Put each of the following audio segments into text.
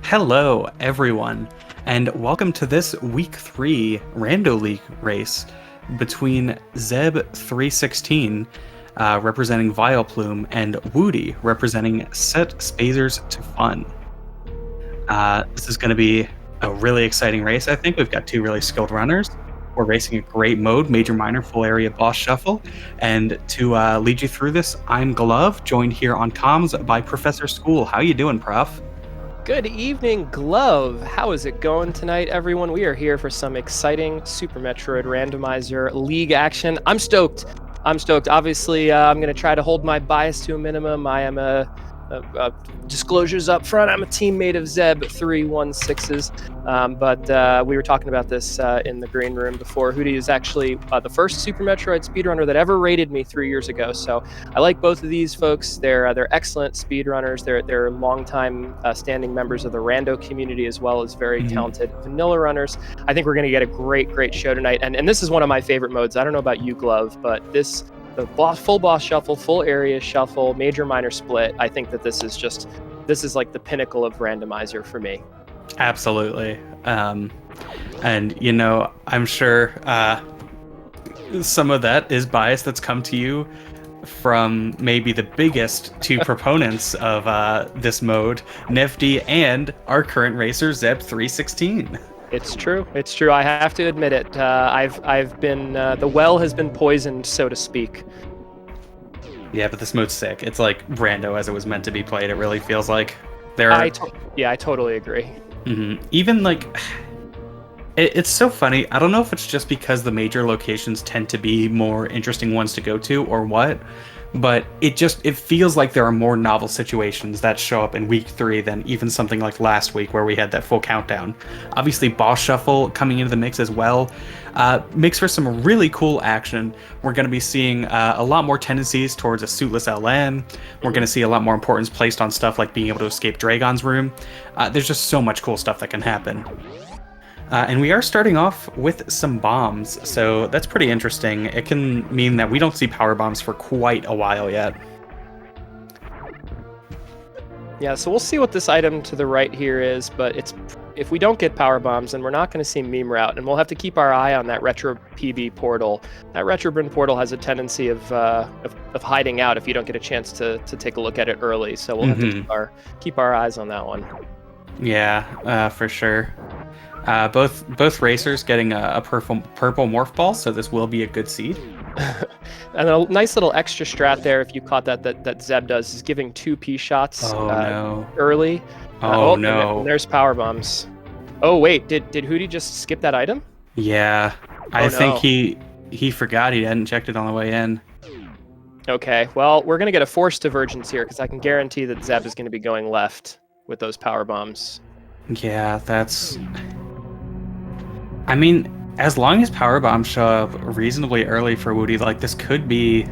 Hello, everyone, and welcome to this Week 3 Rando League race between Zeb316, representing V.I.L.P.L.U.M.E, and Woody, representing Set Spazers to Fun. This is going to be a really exciting race, I think. We've got two really skilled runners. We're racing a great mode, Major Minor, Full Area Boss Shuffle. And to lead you through this, I'm Glove, joined here on comms by Professor School. How you doing, Prof? Good evening, Glove. How is it going tonight, everyone? We are here for some exciting Super Metroid Randomizer League action. I'm stoked. Obviously, I'm going to try to hold my bias to a minimum. I am disclosures up front. I'm a teammate of Zeb316's, but we were talking about this in the green room before. Hootie is actually the first Super Metroid speedrunner that ever rated me 3 years ago. So I like both of these folks. They're excellent speedrunners. They're longtime standing members of the rando community, as well as very talented vanilla runners. I think we're going to get a great show tonight. And this is one of my favorite modes. I don't know about you, Glove, but the full boss shuffle, full area shuffle, major minor split. I think that this is like the pinnacle of randomizer for me. Absolutely. And I'm sure some of that is bias that's come to you from maybe the biggest two proponents of this mode, Nifty, and our current racer, Zeb316. It's true. I have to admit it. I've been the well has been poisoned, so to speak. Yeah, but this mode's sick. It's like rando as it was meant to be played. It really feels like I totally agree. Mm-hmm. Even like it's so funny. I don't know if it's just because the major locations tend to be more interesting ones to go to or what, but it feels like there are more novel situations that show up in week 3 than even something like last week where we had that full countdown. Obviously, boss shuffle coming into the mix as well makes for some really cool action. We're going to be seeing a lot more tendencies towards a suitless LN. We're going to see a lot more importance placed on stuff like being able to escape Dragon's Room. There's just so much cool stuff that can happen. And we are starting off with some bombs, so that's pretty interesting. It can mean that we don't see power bombs for quite a while yet. Yeah, so we'll see what this item to the right here is, but if we don't get power bombs, then we're not going to see meme route, and we'll have to keep our eye on that retro PB portal. That retro bin portal has a tendency of hiding out if you don't get a chance to take a look at it early, so we'll have to keep our eyes on that one. Yeah, for sure. Both racers getting a purple morph ball, so this will be a good seed. And a nice little extra strat there, if you caught that Zeb does, is giving 2 P shots early. No. And there's power bombs. Oh wait, did Hootie just skip that item? Yeah, I think he forgot he hadn't checked it on the way in. Okay, well, we're gonna get a forced divergence here because I can guarantee that Zeb is gonna be going left with those power bombs. Yeah, I mean, as long as power bombs show up reasonably early for Woody, like this could be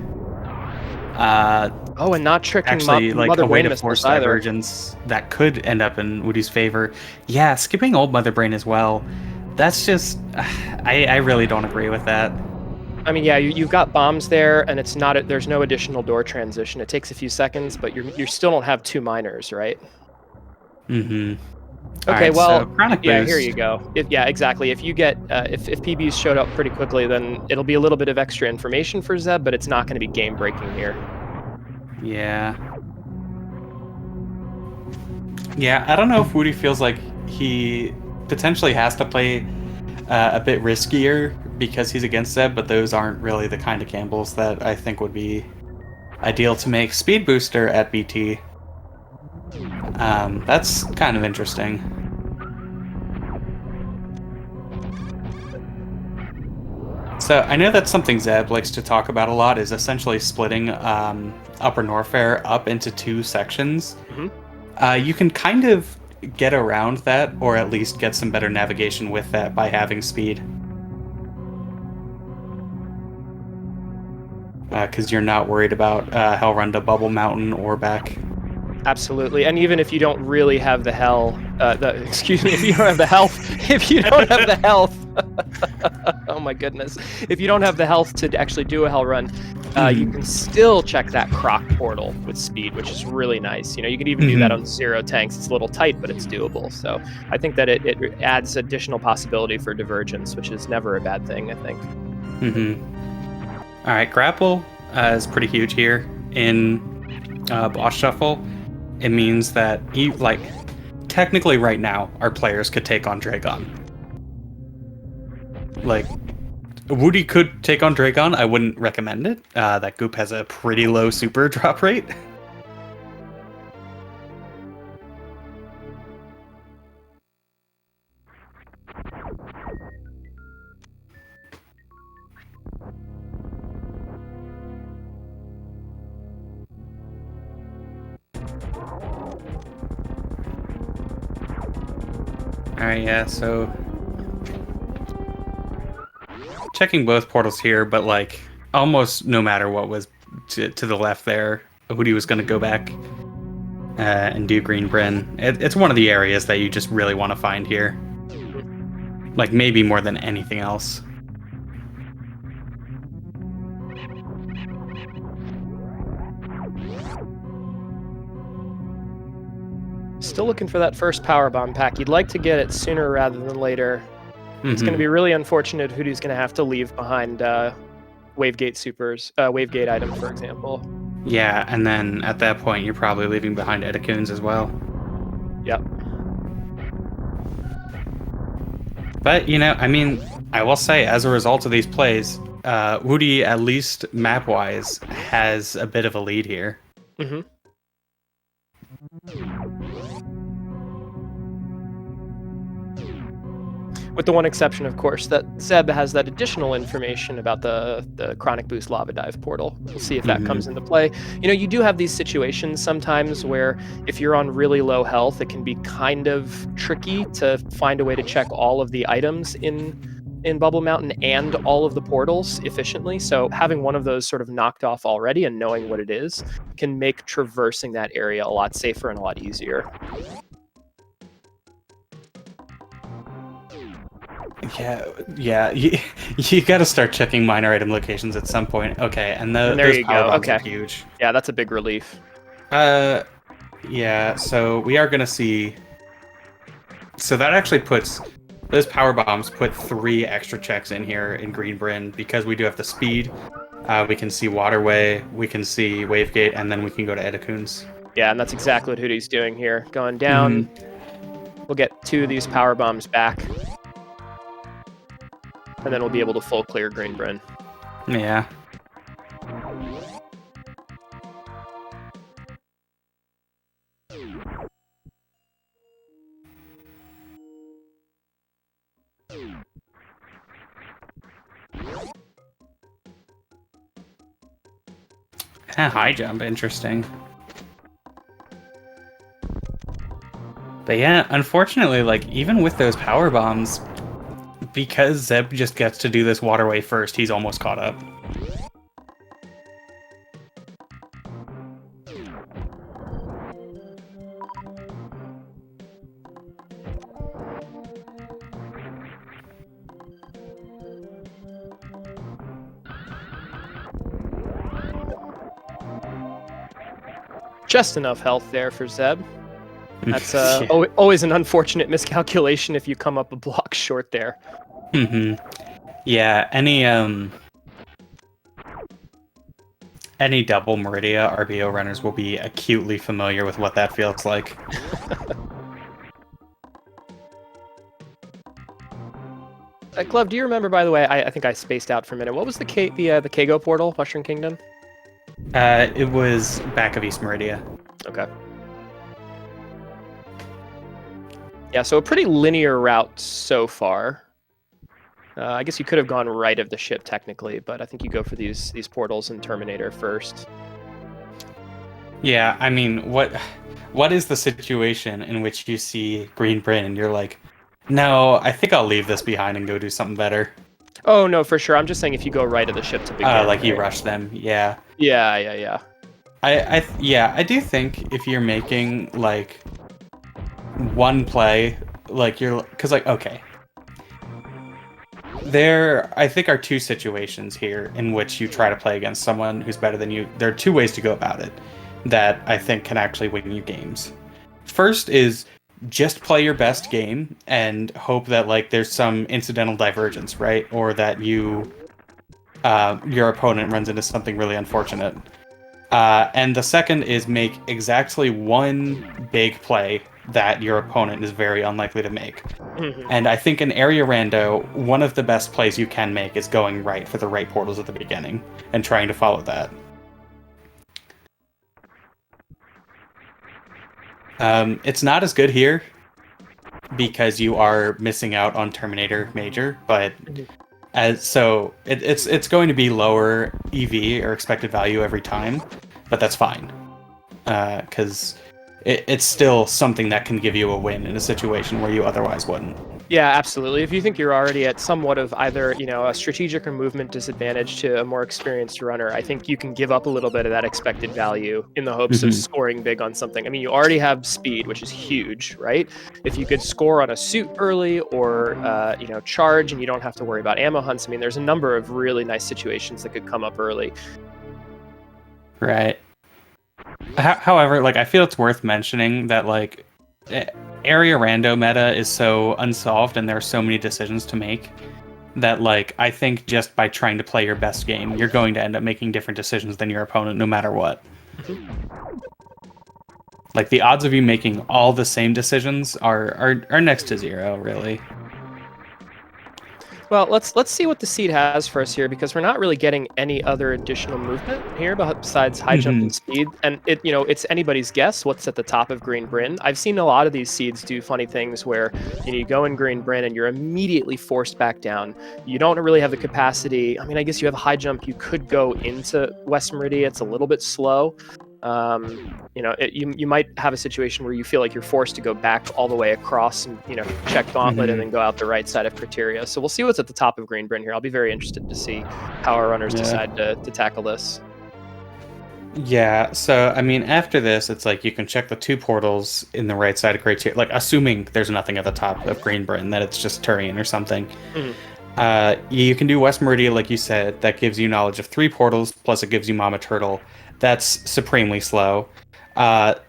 and not tricking actually like Mother a way Brain to force divergence that could end up in Woody's favor. Yeah, skipping old Mother Brain as well. That's just I really don't agree with that. I mean, yeah, you've got bombs there, and there's no additional door transition. It takes a few seconds, but you still don't have 2 minors, right? Mm-hmm. Okay, right, well, so chronic yeah, boost. here you go. Exactly. If you get if PBs showed up pretty quickly, then it'll be a little bit of extra information for Zeb, but it's not going to be game breaking here. Yeah, I don't know if Woody feels like he potentially has to play a bit riskier because he's against Zeb, but those aren't really the kind of gambles that I think would be ideal to make. Speed booster at BT. That's kind of interesting. So I know that's something Zeb likes to talk about a lot, is essentially splitting Upper Norfair up into 2 sections. Mm-hmm. You can kind of get around that, or at least get some better navigation with that by having speed. Because you're not worried about Hell Run to Bubble Mountain or back. Absolutely, and even if you don't really have the if you don't have the health, oh my goodness, if you don't have the health to actually do a hell run, You can still check that croc portal with speed, which is really nice. You can even do that on 0 tanks. It's a little tight, but it's doable. So I think that it adds additional possibility for divergence, which is never a bad thing, I think. All right, grapple is pretty huge here in boss shuffle. It means that technically right now our players could take on Dragon. Like, Woody could take on Dragon. I wouldn't recommend it. That goop has a pretty low super drop rate. Alright, yeah, so checking both portals here, but like almost no matter what was to the left there, Woody was going to go back and do Green Bryn. It's one of the areas that you just really want to find here. Like, maybe more than anything else. Still looking for that first power bomb pack. You'd like to get it sooner rather than later. It's going to be really unfortunate if Hoodoo's going to have to leave behind Wavegate item, for example. Yeah, and then at that point, you're probably leaving behind Edacoons as well. Yep. But, I mean, I will say, as a result of these plays, Woody, at least map-wise, has a bit of a lead here. With the one exception, of course, that Zeb has that additional information about the Chronic Boost Lava Dive portal. We'll see if that comes into play. You do have these situations sometimes where if you're on really low health, it can be kind of tricky to find a way to check all of the items in Bubble Mountain and all of the portals efficiently. So having one of those sort of knocked off already and knowing what it is can make traversing that area a lot safer and a lot easier. Yeah. You got to start checking minor item locations at some point. Okay, and there you go. Okay, huge. Yeah, that's a big relief. Yeah. So we are gonna see. So that actually puts those power bombs put 3 extra checks in here in Green Bryn because we do have the speed. We can see Waterway, we can see Wavegate, and then we can go to Edacoons. Yeah, and that's exactly what Hoodie's doing here. Going down. We'll get 2 of these power bombs back. And then we'll be able to full clear Green Bryn. Yeah. High jump, interesting. But yeah, unfortunately, like, even with those power bombs, because Zeb just gets to do this Waterway first, he's almost caught up. Just enough health there for Zeb. That's always an unfortunate miscalculation if you come up a block short there. Yeah, any double Meridia RBO runners will be acutely familiar with what that feels like. Glove, do you remember, by the way, I think I spaced out for a minute. What was the Kago portal, Mushroom Kingdom? It was back of East Meridia. Okay. Yeah, so a pretty linear route so far. I guess you could have gone right of the ship technically, but I think you go for these portals and Terminator first. Yeah, I mean, what is the situation in which you see Green Bryn and you're like, no, I think I'll leave this behind and go do something better? Oh, no, for sure. I'm just saying if you go right of the ship to begin. Like you rush them, yeah. Yeah. I do think if you're making, like, one play, like, because, like, okay. There, I think, are two situations here in which you try to play against someone who's better than you. There are two ways to go about it that I think can actually win you games. First is just play your best game and hope that like there's some incidental divergence, right? Or that your opponent runs into something really unfortunate. And the second is make exactly one big play that your opponent is very unlikely to make. Mhm. And I think in area rando, one of the best plays you can make is going right for the right portals at the beginning and trying to follow that. It's not as good here because you are missing out on Terminator Major, but it's going to be lower EV or expected value every time, but that's fine because it's still something that can give you a win in a situation where you otherwise wouldn't. Yeah, absolutely. If you think you're already at somewhat of either, a strategic or movement disadvantage to a more experienced runner, I think you can give up a little bit of that expected value in the hopes of Mhm. scoring big on something. I mean, you already have speed, which is huge, right? If you could score on a suit early or, charge and you don't have to worry about ammo hunts, I mean, there's a number of really nice situations that could come up early. Right. However, like I feel it's worth mentioning that like area rando meta is so unsolved and there are so many decisions to make that like I think just by trying to play your best game, you're going to end up making different decisions than your opponent no matter what. Like the odds of you making all the same decisions are next to zero, really. Well, let's see what the seed has for us here because we're not really getting any other additional movement here besides high jump Hmm. and speed. And it's anybody's guess what's at the top of Green Bryn. I've seen a lot of these seeds do funny things where you go in Green Bryn and you're immediately forced back down. You don't really have the capacity. I mean, I guess you have a high jump. You could go into West Meridia. It's a little bit slow. You might have a situation where you feel like you're forced to go back all the way across and check Gauntlet and Hmm. then go out the right side of Criteria. So we'll see what's at the top of Green Bryn here. I'll be very interested to see how our runners Yeah. decide to tackle this. Yeah, so I mean, after this, it's like you can check the two portals in the right side of Criteria, like assuming there's nothing at the top of Green Britain, that it's just Turian or something. Mhm. You can do West Meridia, like you said, that gives you knowledge of three portals, plus it gives you Mama Turtle. That's supremely slow.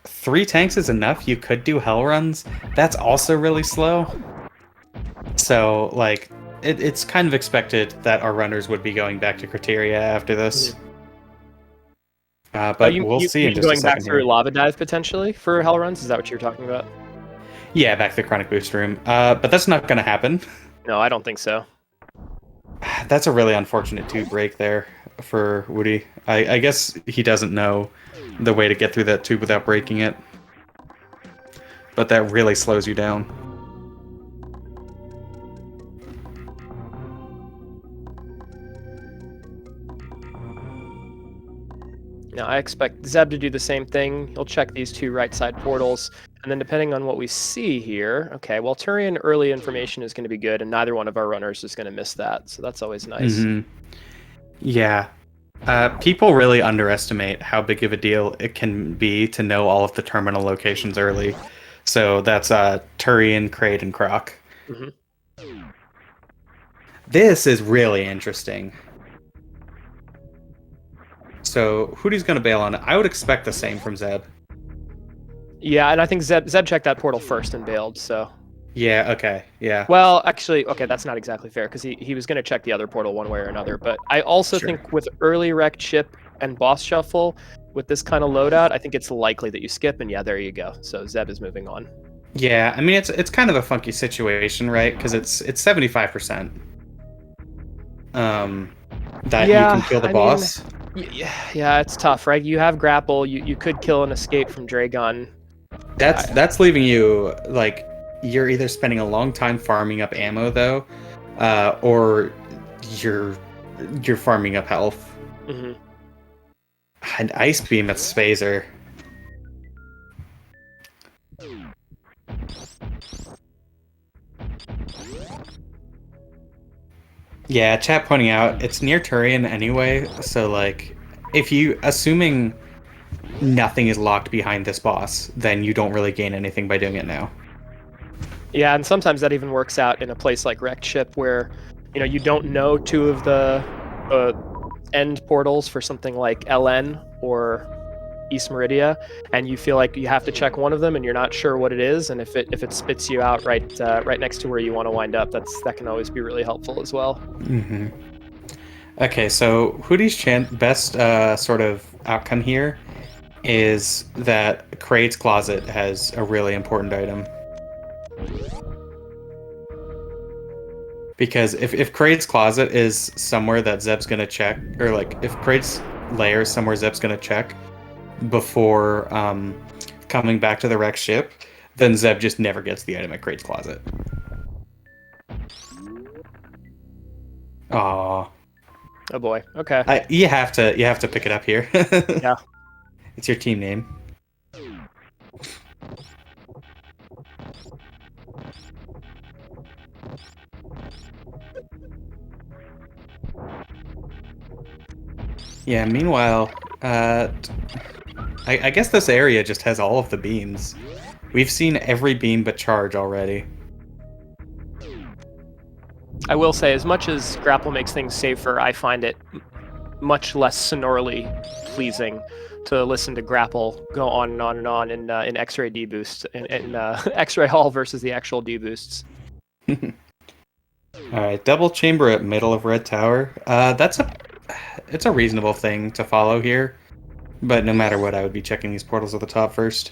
Three tanks is enough. You could do Hell Runs. That's also really slow. So, like, it's kind of expected that our runners would be going back to Criteria after this. But You we'll you see you in mean just a going back second through here. Lava Dive potentially for Hell Runs? Is that what you're talking about? Yeah, back to the Chronic Boost Room. But that's not going to happen. No, I don't think so. That's a really unfortunate tube break there for Woody. I guess he doesn't know the way to get through that tube without breaking it. But that really slows you down. Now, I expect Zeb to do the same thing. He'll check these two right side portals, and then depending on what we see here, okay, well, Turian early information is going to be good, and neither one of our runners is going to miss that, so that's always nice. Hmm. Yeah. People really underestimate how big of a deal it can be to know all of the terminal locations early. So that's Turian, Kraid, and Croc. Hmm. This is really interesting. So Hootie's going to bail on it. I would expect the same from Zeb. Yeah, and I think Zeb checked that portal first and bailed, so. Yeah, okay, yeah. Well, actually, okay, that's not exactly fair, because he was going to check the other portal one way or another, but I also Sure. think with early wreck chip and boss shuffle, with this kind of loadout, I think it's likely that you skip, and yeah, there you go. So Zeb is moving on. Yeah, I mean it's kind of a funky situation, right? Because it's 75%. That you can kill the boss. Yeah, it's tough, right? You have grapple, you could kill an escape from Dragon. That's leaving you like you're either spending a long time farming up ammo though, or you're farming up health. Hmm. An ice beam at Spazer. Yeah, chat pointing out it's near Turian anyway, so like if you assuming nothing is locked behind this boss, then you don't really gain anything by doing it now. Yeah, and sometimes that even works out in a place like Wrecked Ship where you don't know two of the end portals for something like LN or East Meridia, and you feel like you have to check one of them, and you're not sure what it is, and if it spits you out right next to where you want to wind up, that can always be really helpful as well. Mm-hmm. Okay, so Hootie's best sort of outcome here is that Kraid's closet has a really important item. Because if Kraid's closet is somewhere that Zeb's gonna check, or like if Kraid's lair is somewhere Zeb's gonna check before coming back to the wrecked ship, then Zeb just never gets the item at Kraid's closet. Aw. Oh boy. Okay. You have to pick it up here. Yeah. It's your team name. Yeah, meanwhile, I guess this area just has all of the beams. We've seen every beam but charge already. I will say, as much as grapple makes things safer, I find it much less sonorily pleasing to listen to grapple go on and on and on in X-ray D-boosts, in X-ray Hall versus the actual D-boosts. Alright, double chamber at middle of Red Tower. It's a reasonable thing to follow here, but no matter what, I would be checking these portals at the top first.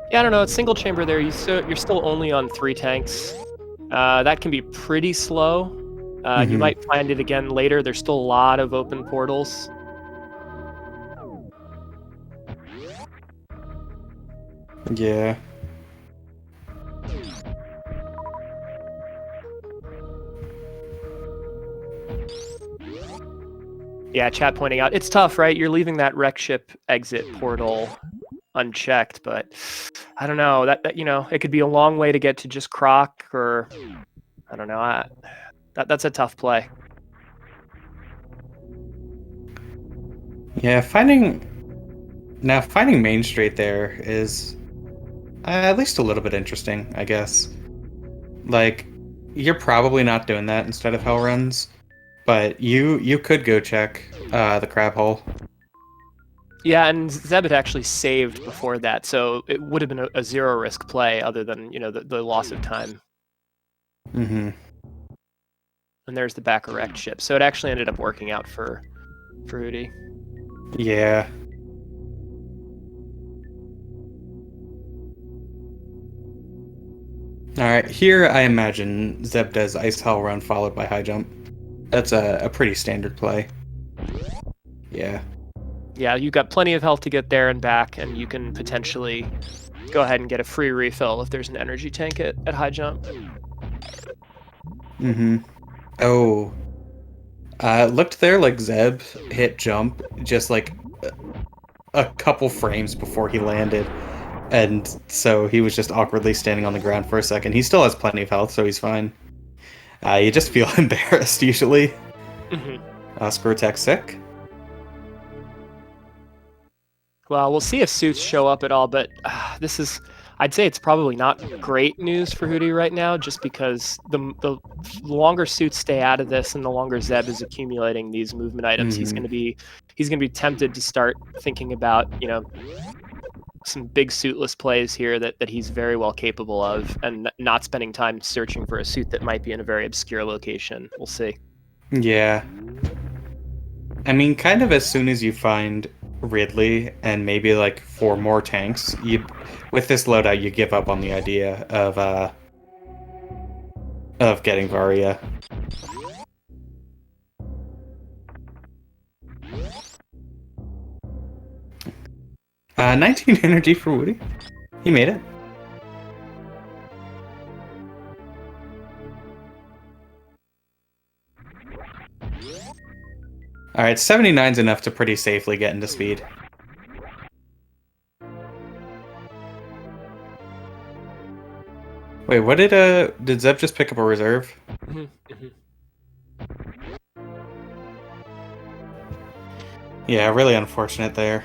Yeah, I don't know. It's single chamber there. You're still only on 3 tanks. That can be pretty slow. You might find it again later. There's still a lot of open portals. Yeah. Yeah, chat pointing out it's tough, right? You're leaving that wreck ship exit portal unchecked, but I don't know. That it could be a long way to get to just Croc, or I don't know. That's a tough play. Yeah, finding Main Street there is at least a little bit interesting, I guess. Like, you're probably not doing that instead of Hell Runs, but you could go check the crab hole. Yeah, and Zeb had actually saved before that, so it would have been a zero risk play, other than the loss of time. Mm-hmm. And there's the back erect ship, so it actually ended up working out for Hootie. Yeah. Alright, here I imagine Zeb does Ice Hell Run followed by High Jump. That's a pretty standard play. Yeah. Yeah, you've got plenty of health to get there and back, and you can potentially go ahead and get a free refill if there's an energy tank at High Jump. Mm-hmm. Oh. Looked there like Zeb hit jump just like a couple frames before he landed. And so he was just awkwardly standing on the ground for a second. He still has plenty of health, so he's fine. You just feel embarrassed usually. Mm-hmm. Screw attack sick. Well, we'll see if suits show up at all, but I'd say it's probably not great news for Hootie right now, just because the longer suits stay out of this and the longer Zeb is accumulating these movement items, he's gonna be tempted to start thinking about, some big suitless plays here that he's very well capable of, and not spending time searching for a suit that might be in a very obscure location. We'll see. Yeah. I mean, kind of as soon as you find Ridley and maybe like 4 more tanks, with this loadout you give up on the idea of getting Varia. 19 energy for Woody. He made it. Alright, 79's enough to pretty safely get into speed. Wait, what did Zeb just pick up a reserve? Yeah, really unfortunate there.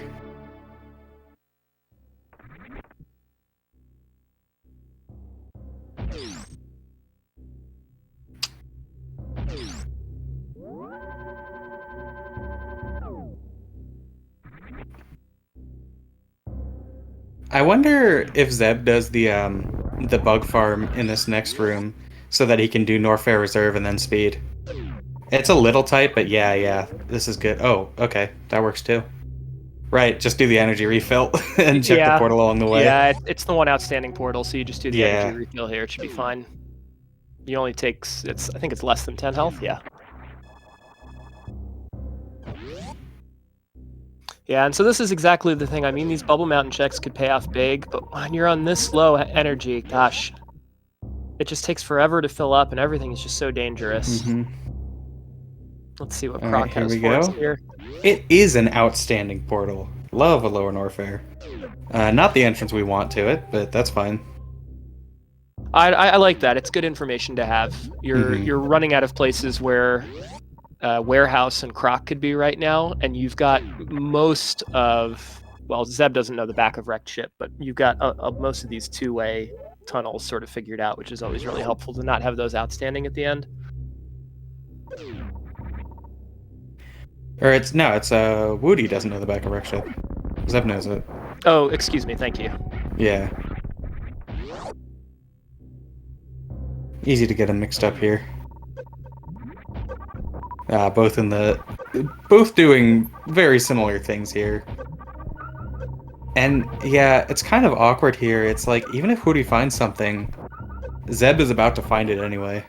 I wonder if Zeb does the bug farm in this next room so that he can do Norfair Reserve and then speed. It's a little tight, but yeah, this is good. Oh, okay, that works too. Right, just do the energy refill and check the Yeah, portal along the way. yeah, it's the one outstanding portal, so you just do the energy Yeah. refill here. It should be fine. You only takes I think it's less than 10 health. Yeah. Yeah, and so this is exactly the thing. I mean, these Bubble Mountain checks could pay off big, but when you're on this low energy, gosh, it just takes forever to fill up, and everything is just so dangerous. Let's see what All right, Croc here has we for us go. here. It is an outstanding portal. Love a lower Norfair. Not the entrance we want to it, but that's fine. I like that. It's good information to have. You're running out of places where Warehouse and Croc could be right now, and you've got most of, well, Zeb doesn't know the back of Wrecked Ship, but you've got most of these two-way tunnels sort of figured out, which is always really helpful to not have those outstanding at the end. Or it's Woody doesn't know the back of Wreck Ship. Zeb knows it. Oh, excuse me, thank you. Yeah. Easy to get them mixed up here. Both doing very similar things here. And yeah, it's kind of awkward here. It's like, even if Woody finds something, Zeb is about to find it anyway.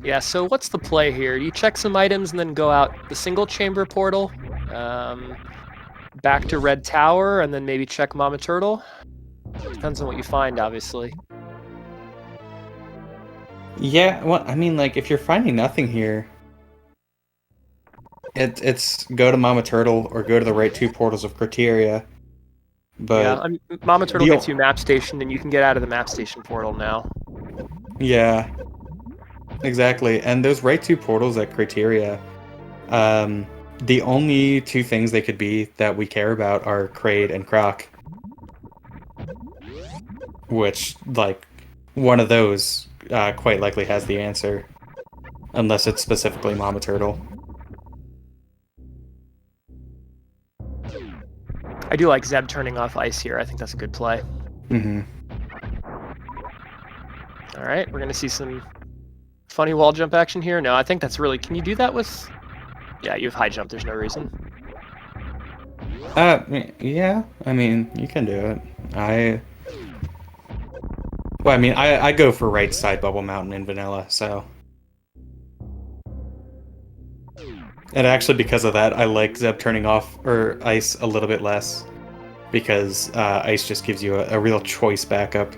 Yeah, so what's the play here? You check some items and then go out the single chamber portal, back to Red Tower, and then maybe check Mama Turtle. Depends on what you find, obviously. Yeah, well, I mean, like, if you're finding nothing here, it's go to Mama Turtle or go to the right two portals of Criteria. But yeah, I mean, Mama Turtle gets you map station, and you can get out of the map station portal now. Yeah, exactly. And those right two portals at Criteria, the only two things they could be that we care about are Kraid and Croc. Which, like, one of those quite likely has the answer. Unless it's specifically Mama Turtle. I do like Zeb turning off ice here. I think that's a good play. All right, we're going to see some funny wall jump action here. No, I think that's really... Can you do that with... Yeah, you have high jump. There's no reason. Yeah. I mean, you can do it. Well, I mean, I go for right side Bubble Mountain in vanilla, so... And actually, because of that, I like Zeb turning off ice a little bit less. Because ice just gives you a real choice backup.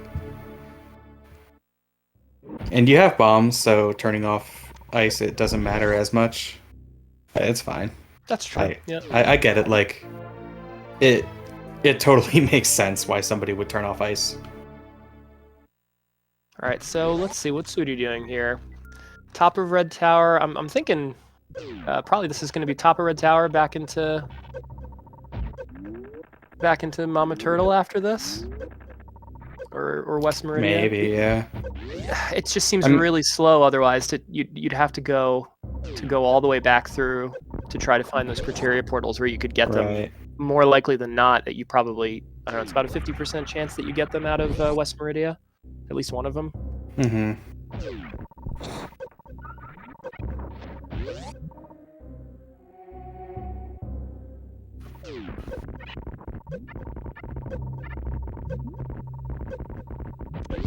And you have bombs, so turning off ice, it doesn't matter as much. It's fine. That's true. Yeah. I get it. Like, it totally makes sense why somebody would turn off ice. All right, so let's see. What's Sudi doing here? Top of Red Tower. I'm thinking probably this is going to be top of Red Tower back into Mama Turtle after this, or West Meridian. Maybe, yeah. It just seems really slow. Otherwise, you'd have to go all the way back through to try to find those criteria portals where you could get them. More likely than not, that you probably, I don't know, it's about a 50% chance that you get them out of West Meridian, at least one of them.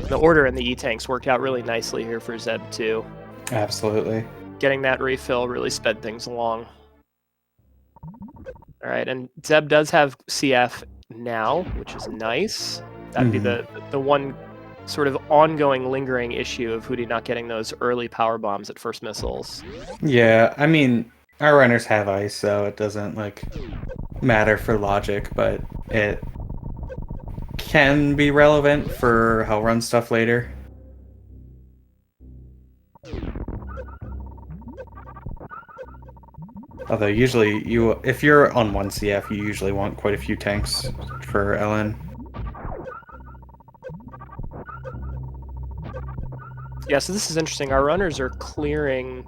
The order in the E-tanks worked out really nicely here for Zeb too. Absolutely. Getting that refill really sped things along. All right, and Zeb does have CF now, which is nice. That'd be the one sort of ongoing, lingering issue of Hootie not getting those early power bombs at first missiles. Yeah, I mean, our runners have ice, so it doesn't like matter for logic, but it can be relevant for Hell Run stuff later. Although usually if you're on 1 CF, you usually want quite a few tanks for LN. Yeah, so this is interesting. Our runners are clearing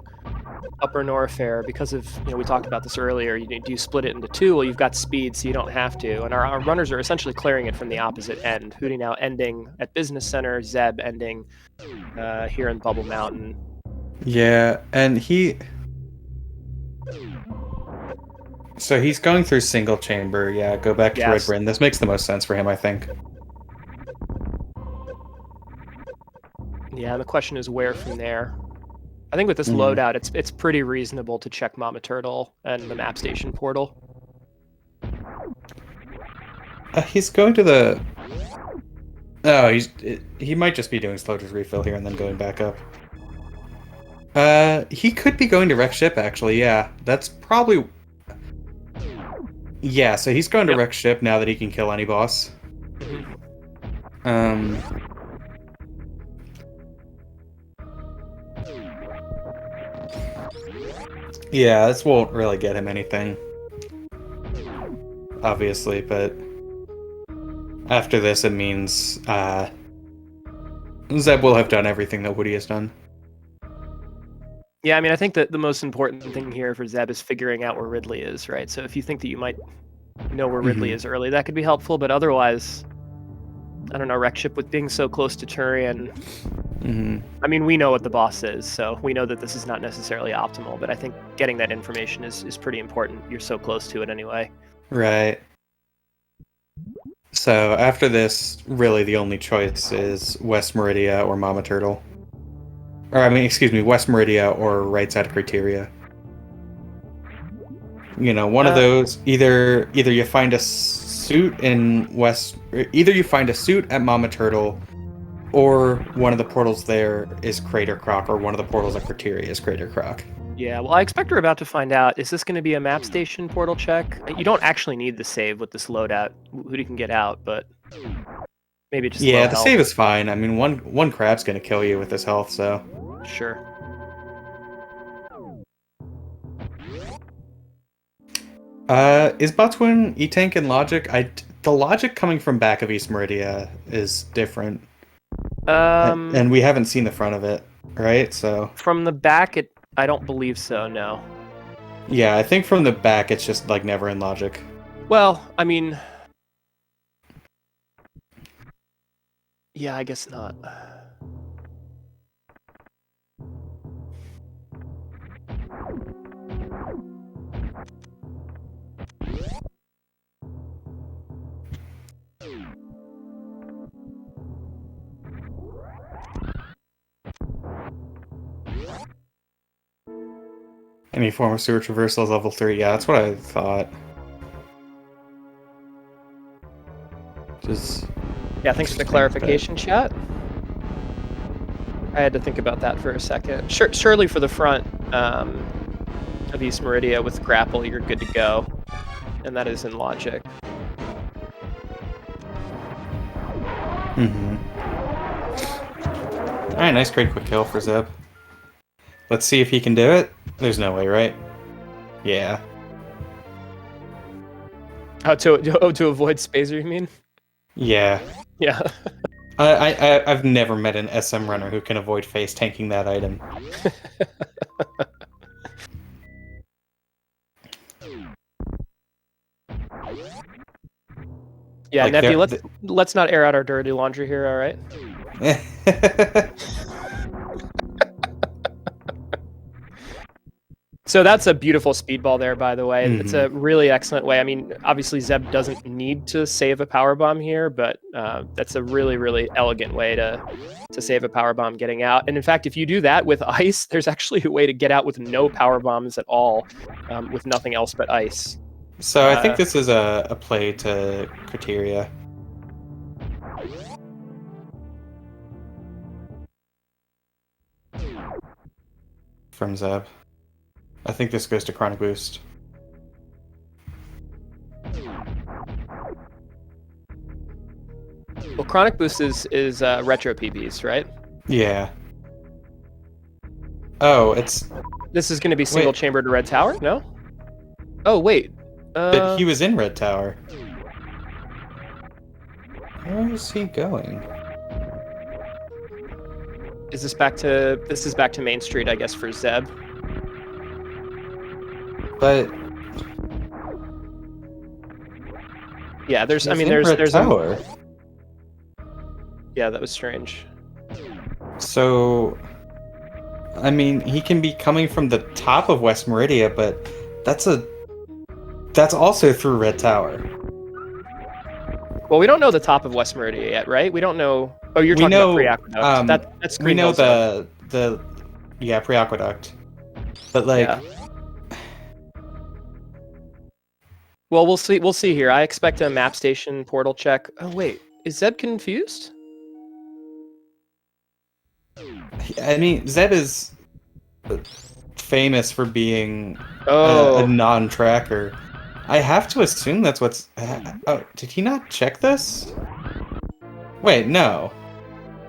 Upper Norfair because of, we talked about this earlier. Do you split it into two? Well, you've got speed, so you don't have to. And our runners are essentially clearing it from the opposite end. Hootie now ending at Business Center, Zeb ending here in Bubble Mountain. Yeah, and so he's going through single chamber. Yeah, go back to Red Bryn. This makes the most sense for him, I think. Yeah, and the question is where from there. I think with this loadout, it's pretty reasonable to check Mama Turtle and the map station portal. He's going to the... Oh, he might just be doing Sloter's refill here and then going back up. He could be going to Wreck Ship, actually, yeah. That's probably... Yeah, so he's going to Wreck Ship now that he can kill any boss. Yeah, this won't really get him anything. Obviously, but... After this, it means, Zeb will have done everything that Woody has done. Yeah, I mean, I think that the most important thing here for Zeb is figuring out where Ridley is, right? So if you think that you might know where Ridley is early, that could be helpful, but otherwise, I don't know, Wreck Ship with being so close to Turian. I mean, we know what the boss is, so we know that this is not necessarily optimal, but I think getting that information is pretty important. You're so close to it anyway. Right. So after this, really the only choice is West Meridia or Mama Turtle. Or, I mean, excuse me, West Meridia or right side of Criteria. You know, one of those, either you find a suit in either you find a suit at Mama Turtle, or one of the portals there is Crater Croc, or one of the portals at Criteria is Crater Croc. Yeah, well, I expect we're about to find out. Is this going to be a map station portal check? You don't actually need the save with this loadout. Hootie can get out, but maybe just the save is fine. I mean, one crab's going to kill you with this health, so... Sure. Is Botswin E-Tank and Logic? The logic coming from back of East Meridia is different. And we haven't seen the front of it, right? So from the back, I don't believe so, no. Yeah, I think from the back it's just like never in Logic. Well, I mean... Yeah, I guess not. Any form of sewer traversal is level 3. Yeah, that's what I thought. Yeah, thanks for the clarification, chat. I had to think about that for a second. Surely for the front of East Meridia with Grapple, you're good to go. And that is in Logic. Alright, nice great quick kill for Zeb. Let's see if he can do it. There's no way, right? Yeah. Oh, to avoid Spazer, you mean? Yeah. Yeah. I've never met an SM runner who can avoid face tanking that item. Yeah, like Nephew, let's not air out our dirty laundry here, all right? So that's a beautiful speedball there, by the way. It's a really excellent way. I mean, obviously Zeb doesn't need to save a power bomb here, but that's a really, really elegant way to save a power bomb getting out. And in fact, if you do that with ice, there's actually a way to get out with no power bombs at all, with nothing else but ice. So I think this is a play to Criteria. from Zeb. I think this goes to Chronic Boost. Well, Chronic Boost is retro PBs, right? Yeah. Oh, it's... This is going to be single chamber to Red Tower? No? Oh, wait. But he was in Red Tower. Where is he going? Is this back to... This is back to Main Street, I guess, for Zeb. But... Yeah, there's... I he's mean, in Red there's Tower. Yeah, that was strange. So... I mean, he can be coming from the top of West Meridia, but that's also through Red Tower. Well, we don't know the top of West Meridia yet, right? We don't know... Oh, you're talking about Pre-Aqueduct. That's we know Greenville the Pre-Aqueduct. But, like... Yeah. Well, we'll see. We'll see here. I expect a map station portal check. Oh, wait. Is Zeb confused? I mean, Zeb is famous for being Oh. a non-tracker. I have to assume that's what's... oh, did he not check this? Wait, no.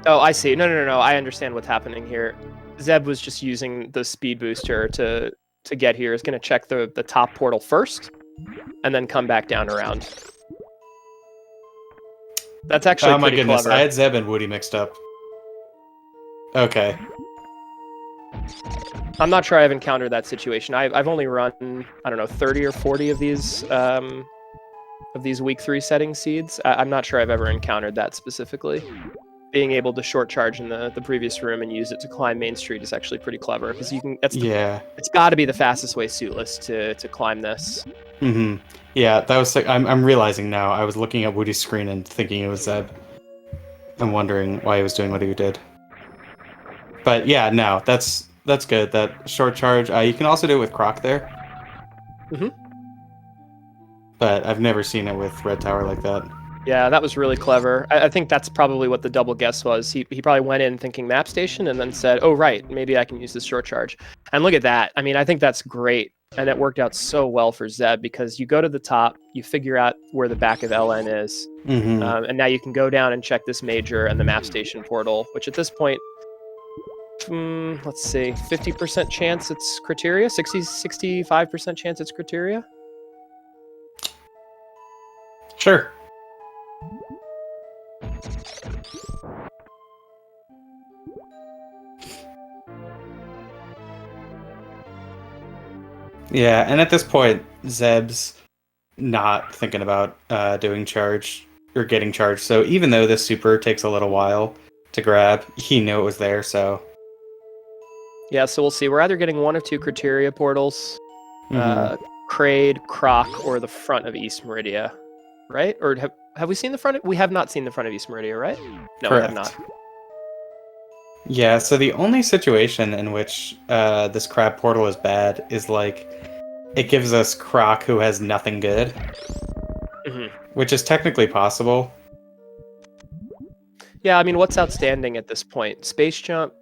Oh, I see. No. I understand what's happening here. Zeb was just using the speed booster to get here. Is going to check the top portal first, and then come back down around. That's actually my pretty goodness, clever. I had Zeb and Woody mixed up. Okay. I'm not sure I've encountered that situation. I've only run, I don't know, 30 or 40 of these week 3 setting seeds. I'm not sure I've ever encountered that specifically. Being able to short charge in the previous room and use it to climb Main Street is actually pretty clever, because you can. It's got to be the fastest way suitless to climb this. Mm-hmm. Yeah, that was. I'm realizing now. I was looking at Woody's screen and thinking it was Zeb. I'm wondering why he was doing what he did. But yeah, no, that's good. That short charge. You can also do it with Croc there. Mm-hmm. But I've never seen it with Red Tower like that. Yeah, that was really clever. I think that's probably what the double guess was. He probably went in thinking map station and then said, oh, right, maybe I can use this short charge. And look at that. I mean, I think that's great. And it worked out so well for Zeb, because you go to the top, you figure out where the back of LN is, Mm-hmm. and now you can go down and check this major and the map station portal, which at this point, let's see, 50% chance it's Criteria, 65% chance it's Criteria. Sure. Yeah, and at this point, Zeb's not thinking about doing charge or getting charged. So even though this super takes a little while to grab, he knew it was there. So Yeah, so we'll see. We're either getting one of two Criteria portals, Crade, Croc, or the front of East Meridia, right? Or have we seen the front? We have not seen the front of East Meridia, right? No, correct. We have not. Yeah, so the only situation in which this crab portal is bad is like it gives us Croc who has nothing good, which is technically possible. Yeah, I mean, what's outstanding at this point? Space Jump,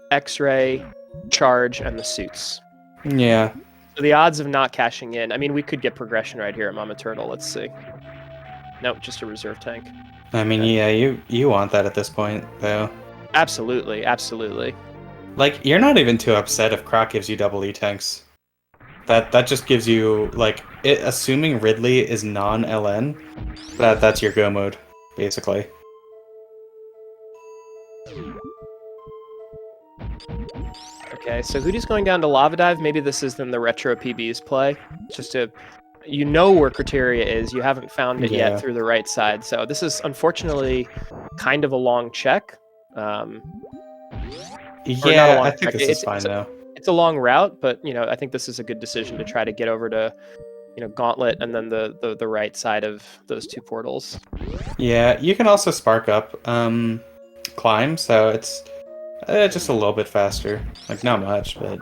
X-Ray, Charge, and the suits. Yeah. So the odds of not cashing in, I mean, we could get progression right here at Mama Turtle. Let's see. Nope, just a reserve tank. I mean, yeah, you want that at this point, though. Absolutely, absolutely. Like, you're not even too upset if Croc gives you double E-tanks. That just gives you, like, assuming Ridley is non-LN, that's your go mode, basically. Okay, so Hootie's going down to Lava Dive. Maybe this is then the retro PB's play. Just to, you know where Criteria is. You haven't found it yet through the right side. So this is unfortunately kind of a long check. Yeah, I think this is fine though. It's a long route, but you know, I think this is a good decision to try to get over to, you know, Gauntlet and then the right side of those two portals. Yeah, you can also spark up Climb, so it's just a little bit faster. Like, not much, but...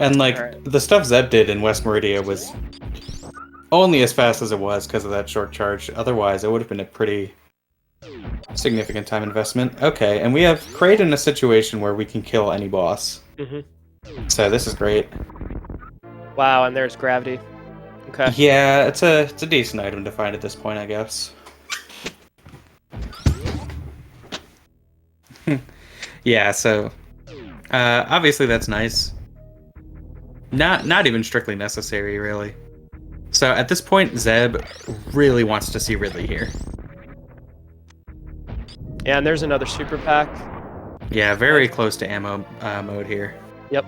And, like, the stuff Zeb did in West Meridia was only as fast as it was because of that short charge. Otherwise, it would have been a pretty significant time investment. Okay, and we have created a situation where we can kill any boss. So this is great. Wow, and there's gravity. Okay. Yeah, it's a decent item to find at this point, I guess. Yeah, so obviously that's nice. Not even strictly necessary, really. So at this point, Zeb really wants to see Ridley here. Yeah, and there's another super pack. Yeah, very close to ammo mode here. Yep.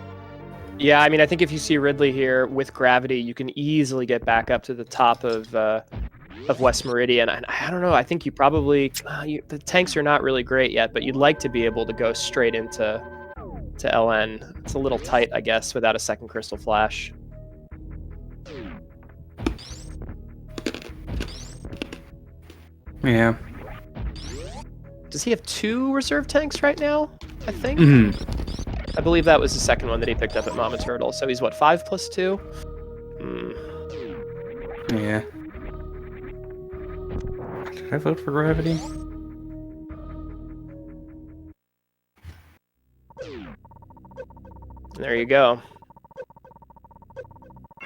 Yeah, I mean, I think if you see Ridley here with gravity, you can easily get back up to the top of West Meridian. And I don't know, I think you probably... the tanks are not really great yet, but you'd like to be able to go straight into LN. It's a little tight, I guess, without a second Crystal Flash. Yeah. Does he have 2 reserve tanks right now, I think? Mm-hmm. I believe that was the second one that he picked up at Mama Turtle. So he's what, 5 plus 2? Yeah. Did I vote for gravity? There you go.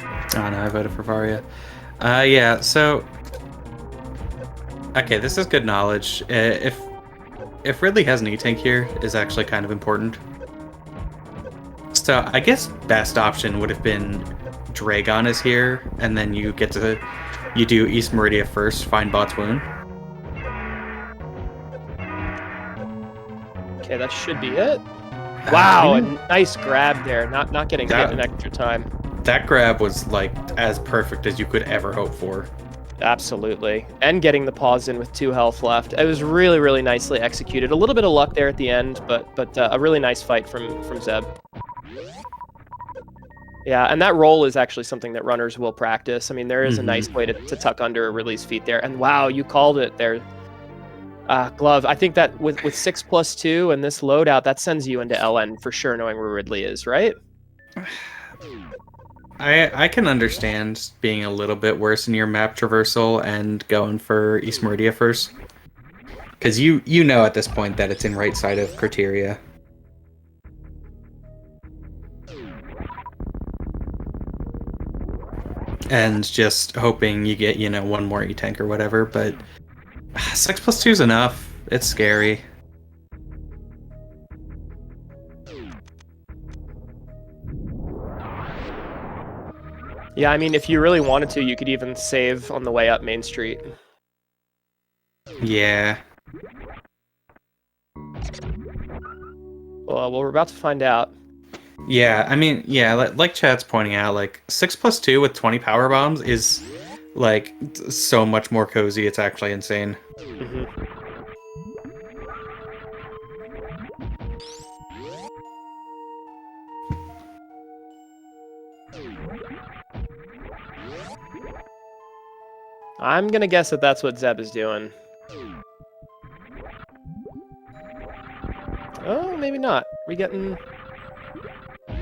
Oh no, I voted for Varia. Yeah, so... Okay, this is good knowledge. If Ridley has an E-Tank here, is actually kind of important. So I guess best option would have been Dragon is here, and then you do East Meridia first, find Bot's Wound. Okay, that should be it. Wow, a nice grab there. Not getting hit in extra time. That grab was like as perfect as you could ever hope for. Absolutely. And getting the pause in with 2 health left. It was really, really nicely executed. A little bit of luck there at the end, but a really nice fight from Zeb. Yeah, and that roll is actually something that runners will practice. I mean, there is a nice way to tuck under a Ridley's feet there. And wow, you called it there. Glove, I think that with 6 plus 2 and this loadout, that sends you into LN for sure, knowing where Ridley is, right? I can understand being a little bit worse in your map traversal and going for East Meridia first. Because you know at this point that it's in right side of Criteria. And just hoping you get, one more E-Tank or whatever, but 6 plus 2 is enough. It's scary. Yeah, I mean, if you really wanted to, you could even save on the way up Main Street. Yeah. Well, we're about to find out. Yeah, I mean, yeah, like Chad's pointing out, like 6 plus 2 with 20 power bombs is like so much more cozy. It's actually insane. I'm gonna guess that that's what Zeb is doing. Oh, maybe not.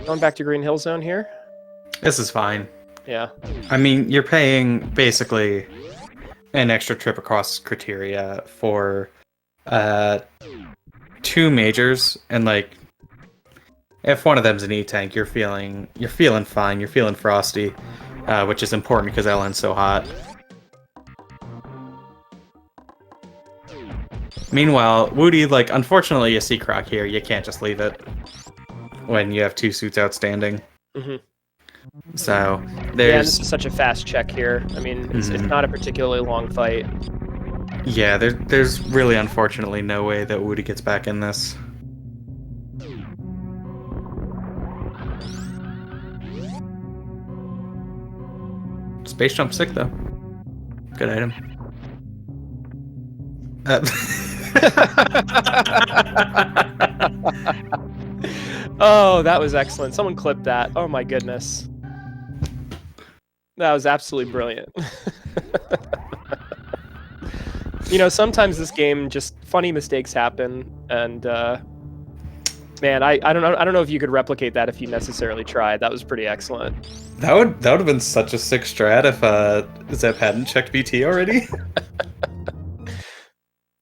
Going back to Green Hill Zone here? This is fine. Yeah. I mean, you're paying basically an extra trip across Criteria for 2 majors, and like if one of them's an E-Tank, you're feeling fine. You're feeling frosty, which is important because LN's so hot. Meanwhile, Woody, like, unfortunately, you see Croc here. You can't just leave it when you have 2 suits outstanding. So, there's... Yeah, this is such a fast check here. I mean, it's not a particularly long fight. Yeah, there's really, unfortunately, no way that Woody gets back in this. Space Jump's sick, though. Good item. Oh, that was excellent. Someone clipped that. Oh my goodness. That was absolutely brilliant. Sometimes this game, just funny mistakes happen, and Man, I don't know if you could replicate that if you necessarily tried. That was pretty excellent. That would have been such a sick strat if Zeb hadn't checked BT already.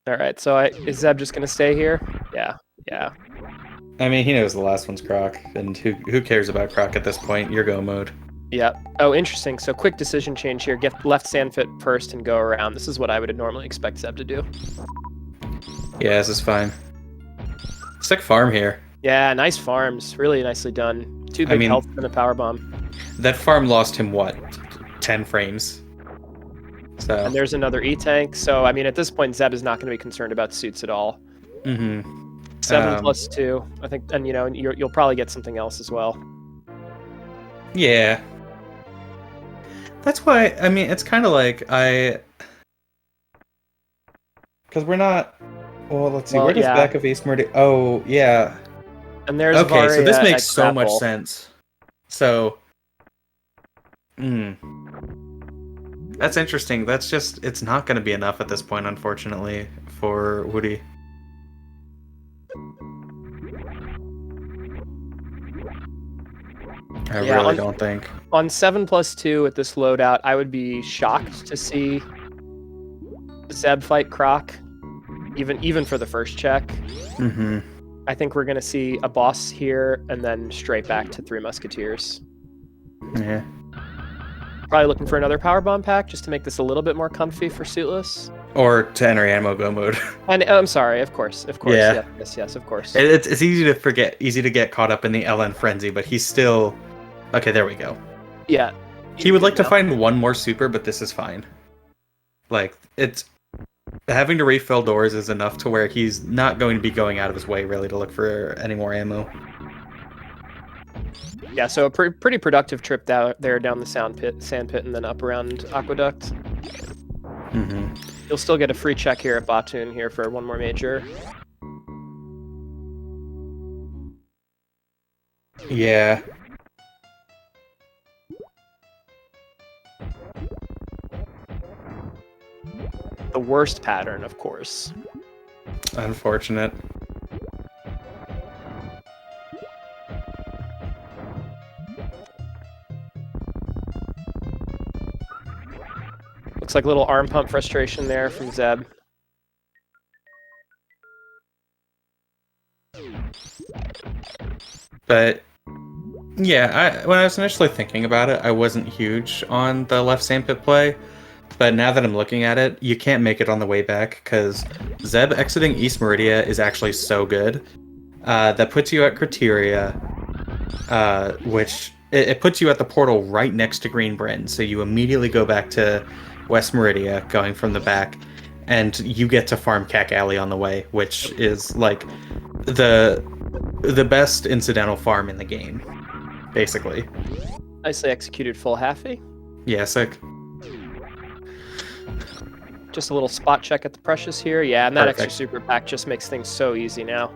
All right, so is Zeb just gonna stay here? Yeah, yeah. I mean, he knows the last one's Croc, and who cares about Croc at this point? You're go mode. Yeah. Oh, interesting. So quick decision change here. Get left sandpit first and go around. This is what I would normally expect Zeb to do. Yeah, this is fine. Sick farm here. Yeah, nice farms. Really nicely done. Two big health and a power bomb. That farm lost him what? 10 frames. So. And there's another E-tank. So I mean, at this point, Zeb is not going to be concerned about suits at all. Mm-hmm. 7+2, I think, and you'll probably get something else as well. Yeah. That's why, I mean, it's kind of like because we're not... Well, let's see, where does back of East Meridian... Oh, yeah. And there's okay, Varia so this makes so grapple. much sense. So... That's interesting. That's just... It's not going to be enough at this point, unfortunately, for Woody. I really don't think. On 7+2 with this loadout, I would be shocked to see Zeb fight Croc, even for the first check. Mm-hmm. I think we're gonna see a boss here and then straight back to Three Musketeers. Yeah. Probably looking for another power bomb pack just to make this a little bit more comfy for suitless. Or to enter ammo go mode. And I'm sorry, of course. Yeah. Yes, of course. It's easy to forget, easy to get caught up in the LN frenzy, but he's still... Okay, there we go. Yeah. He would like to find one more super, but this is fine. Like, it's... Having to refill doors is enough to where he's not going to be going out of his way, really, to look for any more ammo. Yeah, so a pretty productive trip there down the sand pit and then up around Aqueduct. Mm-hmm. You'll still get a free check here at Batoon here for one more major. Yeah. The worst pattern, of course. Unfortunate. Looks like a little arm pump frustration there from Zeb. But yeah, when I was initially thinking about it, I wasn't huge on the left sandpit play. But now that I'm looking at it, you can't make it on the way back because Zeb exiting East Meridia is actually so good. That puts you at Criteria, which it puts you at the portal right next to Green Bryn. So you immediately go back to West Meridia, going from the back, and you get to farm Cack Alley on the way, which is like the best incidental farm in the game, basically. Nicely executed full halfie. Yeah, sick. Just a little spot check at the Precious here. Yeah, and that Perfect. extra super pack just makes things so easy now.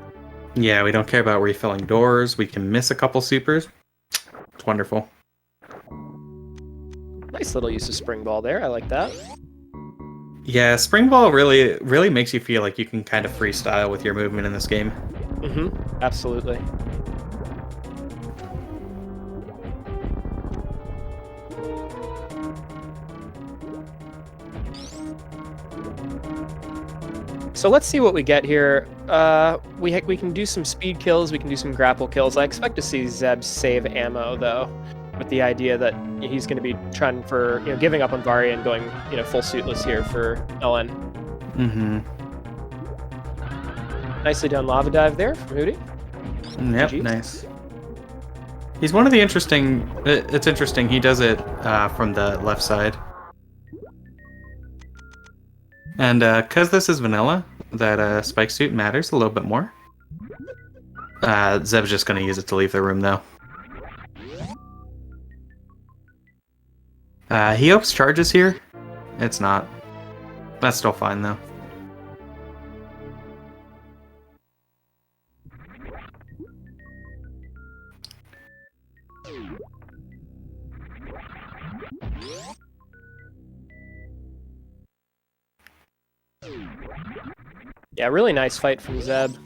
Yeah, we don't care about refilling doors. We can miss a couple supers. It's wonderful. Nice little use of Spring Ball there. I like that. Yeah, Spring Ball really makes you feel like you can kind of freestyle with your movement in this game. Mm-hmm. Absolutely. So let's see what we get here. We can do some speed kills, we can do some grapple kills. I expect to see Zeb save ammo though, with the idea that he's going to be trying for giving up on Varia and going full suitless here for LN. Mm-hmm. Nicely done lava dive there from Hootie. Yep, GG's. nice. He's one of the interesting. It's interesting. He does it from the left side. And because this is vanilla, that spike suit matters a little bit more. Zeb's just going to use it to leave the room, though. He hopes charges here. It's not. That's still fine, though. Yeah, really nice fight from Zeb.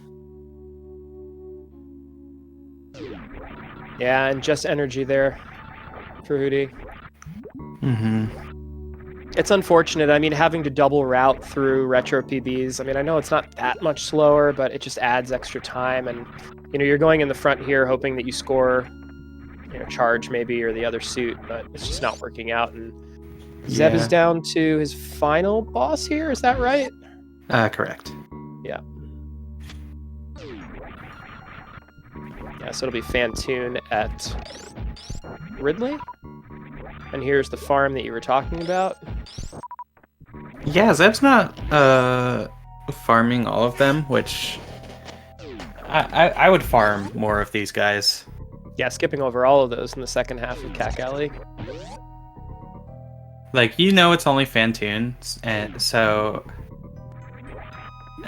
Yeah, and just energy there for Hootie. It's unfortunate. I mean, having to double route through retro PBs. I mean, I know it's not that much slower, but it just adds extra time. And you're going in the front here, hoping that you score, charge maybe or the other suit, but it's just not working out. And Zeb is down to his final boss here. Is that right? Correct. Yeah. Yeah. So it'll be Fantoon at Ridley. And here's the farm that you were talking about. Yeah, Zeb's not farming all of them, which I would farm more of these guys. Yeah, skipping over all of those in the second half of CAC Alley. Like, it's only Fantoon, and so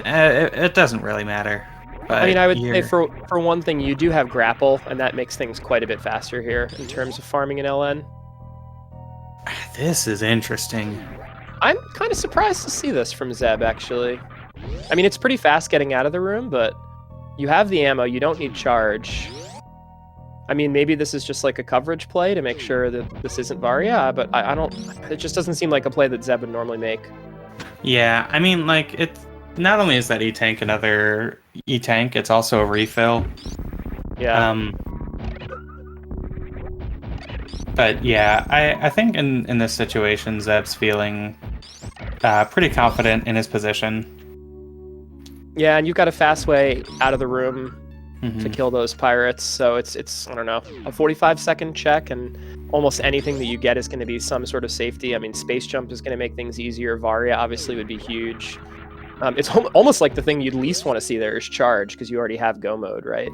it doesn't really matter. But I mean, I would say for one thing, you do have grapple, and that makes things quite a bit faster here in terms of farming an LN. This is interesting. I'm kind of surprised to see this from Zeb, actually. I mean, it's pretty fast getting out of the room, but you have the ammo. You don't need charge. I mean, maybe this is just like a coverage play to make sure that this isn't Varia, but I don't... It just doesn't seem like a play that Zeb would normally make. Yeah, I mean, like, it's... Not only is that E-Tank another E-Tank, it's also a refill. Yeah. But yeah, I think in this situation, Zeb's feeling pretty confident in his position. Yeah, and you've got a fast way out of the room to kill those pirates, so it's I don't know, a 45-second check, and almost anything that you get is going to be some sort of safety. I mean, space jump is going to make things easier. Varia obviously would be huge. It's almost like the thing you'd least want to see there is charge, because you already have go mode, right?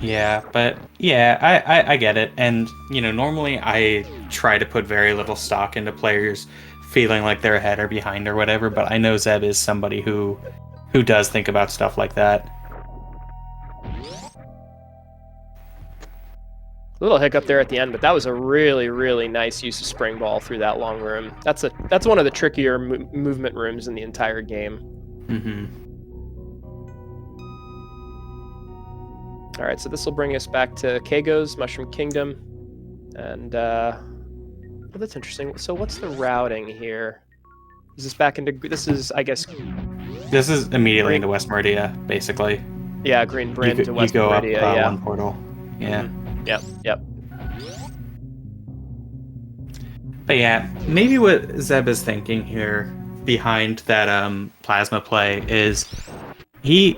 Yeah, but yeah, I get it. And, normally I try to put very little stock into players feeling like they're ahead or behind or whatever, but I know Zeb is somebody who does think about stuff like that. A little hiccup there at the end, but that was a really, really nice use of spring ball through that long room. That's one of the trickier movement rooms in the entire game. All right, so this will bring us back to Kago's Mushroom Kingdom, and well, that's interesting. So what's the routing here? Is this back into? This is, I guess. This is immediately into West Meridia, basically. Yeah, Green Bryn to West Meridia. You go up one portal. Yeah. Yep. But yeah, maybe what Zeb is thinking here behind that plasma play is he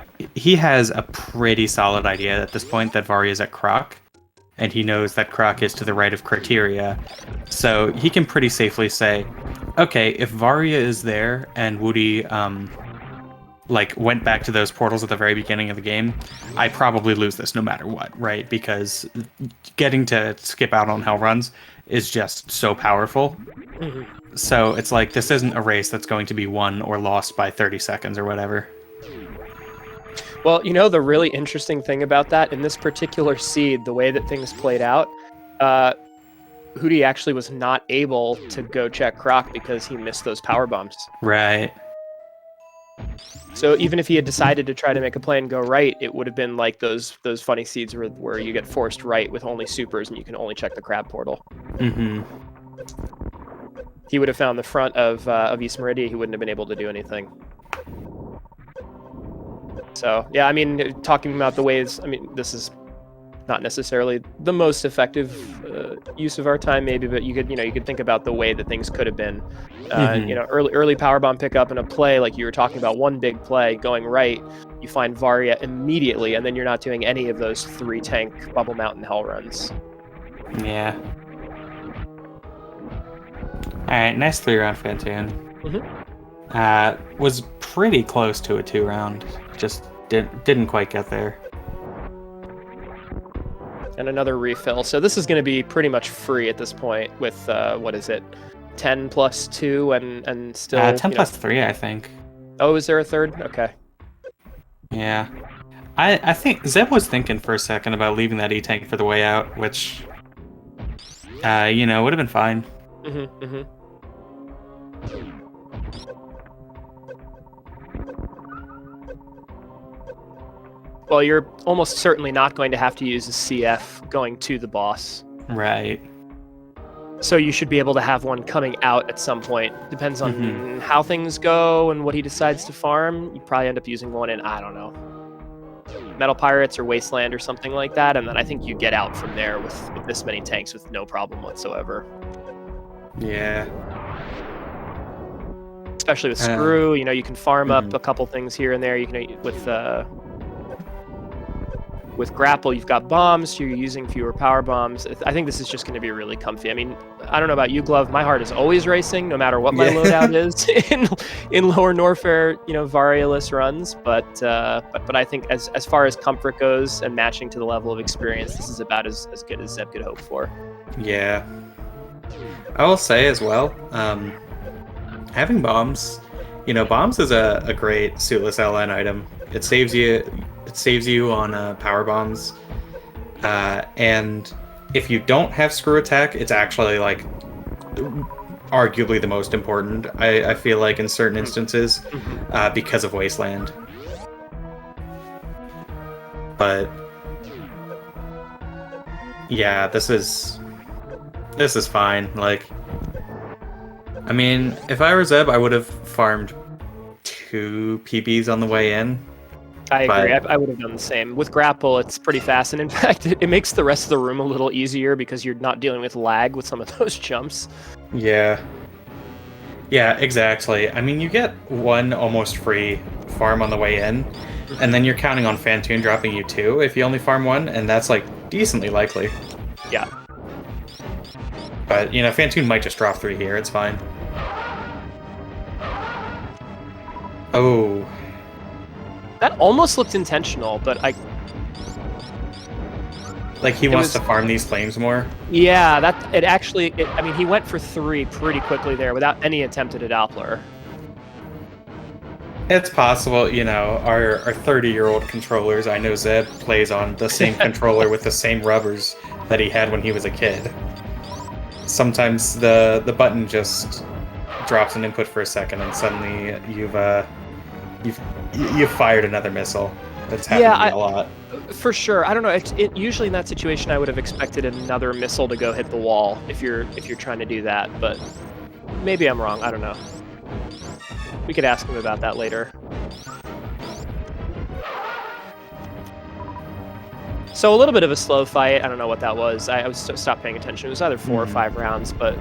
has a pretty solid idea at this point that Varia is at Croc, and he knows that Croc is to the right of Criteria, so he can pretty safely say, okay, if Varia is there and Woody went back to those portals at the very beginning of the game, I probably lose this no matter what, right? Because getting to skip out on hell runs is just so powerful. So it's like, this isn't a race that's going to be won or lost by 30 seconds or whatever. Well, the really interesting thing about that, in this particular seed, the way that things played out, Hootie actually was not able to go check Croc because he missed those power bumps. Right. So even if he had decided to try to make a play and go right, it would have been like those funny seeds where you get forced right with only supers and you can only check the crab portal. He would have found the front of East Meridia. He wouldn't have been able to do anything. So yeah, I mean, talking about the ways, I mean, this is not necessarily the most effective use of our time, maybe, but you could think about the way that things could have been. Early power bomb pickup and a play like you were talking about, one big play going right, you find Varia immediately, and then you're not doing any of those 3 tank Bubble Mountain hell runs. Yeah. All right, nice 3-round Fantoon. Was pretty close to a 2-round, just didn't quite get there. And another refill. So this is going to be pretty much free at this point with, what is it, 10 plus 2 and still... 10 plus 3, I think. Oh, is there a third? Okay. Yeah. I think Zeb was thinking for a second about leaving that E-Tank for the way out, which, would have been fine. Well, you're almost certainly not going to have to use a CF going to the boss. Right. So you should be able to have one coming out at some point. Depends on how things go and what he decides to farm. You probably end up using one in, I don't know, Metal Pirates or Wasteland or something like that. And then I think you get out from there with this many tanks with no problem whatsoever. Yeah. Especially with Screw, you know, you can farm up a couple things here and there. You can with Grapple, you've got bombs, so you're using fewer power bombs. I think this is just going to be really comfy. I mean, I don't know about you, Glove. My heart is always racing, no matter what my loadout is in lower Norfair, you know, Variolus runs. But I think as far as comfort goes and matching to the level of experience, this is about as good as Zeb could hope for. Yeah. I will say as well, having bombs, you know, bombs is a great suitless LN item. It saves you on power bombs, and if you don't have screw attack, it's actually like arguably the most important. I feel like in certain instances, because of Wasteland. But yeah, this is fine. Like, I mean, if I were Zeb, I would have farmed 2 PBs on the way in. I agree. I would have done the same. With Grapple, it's pretty fast, and in fact, it makes the rest of the room a little easier because you're not dealing with lag with some of those jumps. Yeah. Yeah, exactly. I mean, you get 1 almost free farm on the way in, and then you're counting on Phantoon dropping you 2 if you only farm 1, and that's, like, decently likely. Yeah. But, you know, Phantoon might just drop 3 here. It's fine. Oh. That almost looked intentional, but like he wants to farm these flames more? Yeah, I mean, he went for 3 pretty quickly there without any attempt at a Doppler. It's possible, you know, our 30-year-old controllers, I know Zeb plays on the same controller with the same rubbers that he had when he was a kid. Sometimes the button just drops an input for a second and suddenly you've fired another missile. That's happened to me a lot. For sure. I don't know. Usually in that situation, I would have expected another missile to go hit the wall if you're trying to do that, but maybe I'm wrong. I don't know. We could ask him about that later. So a little bit of a slow fight. I don't know what that was. I stopped paying attention. It was either 4 or 5 rounds, but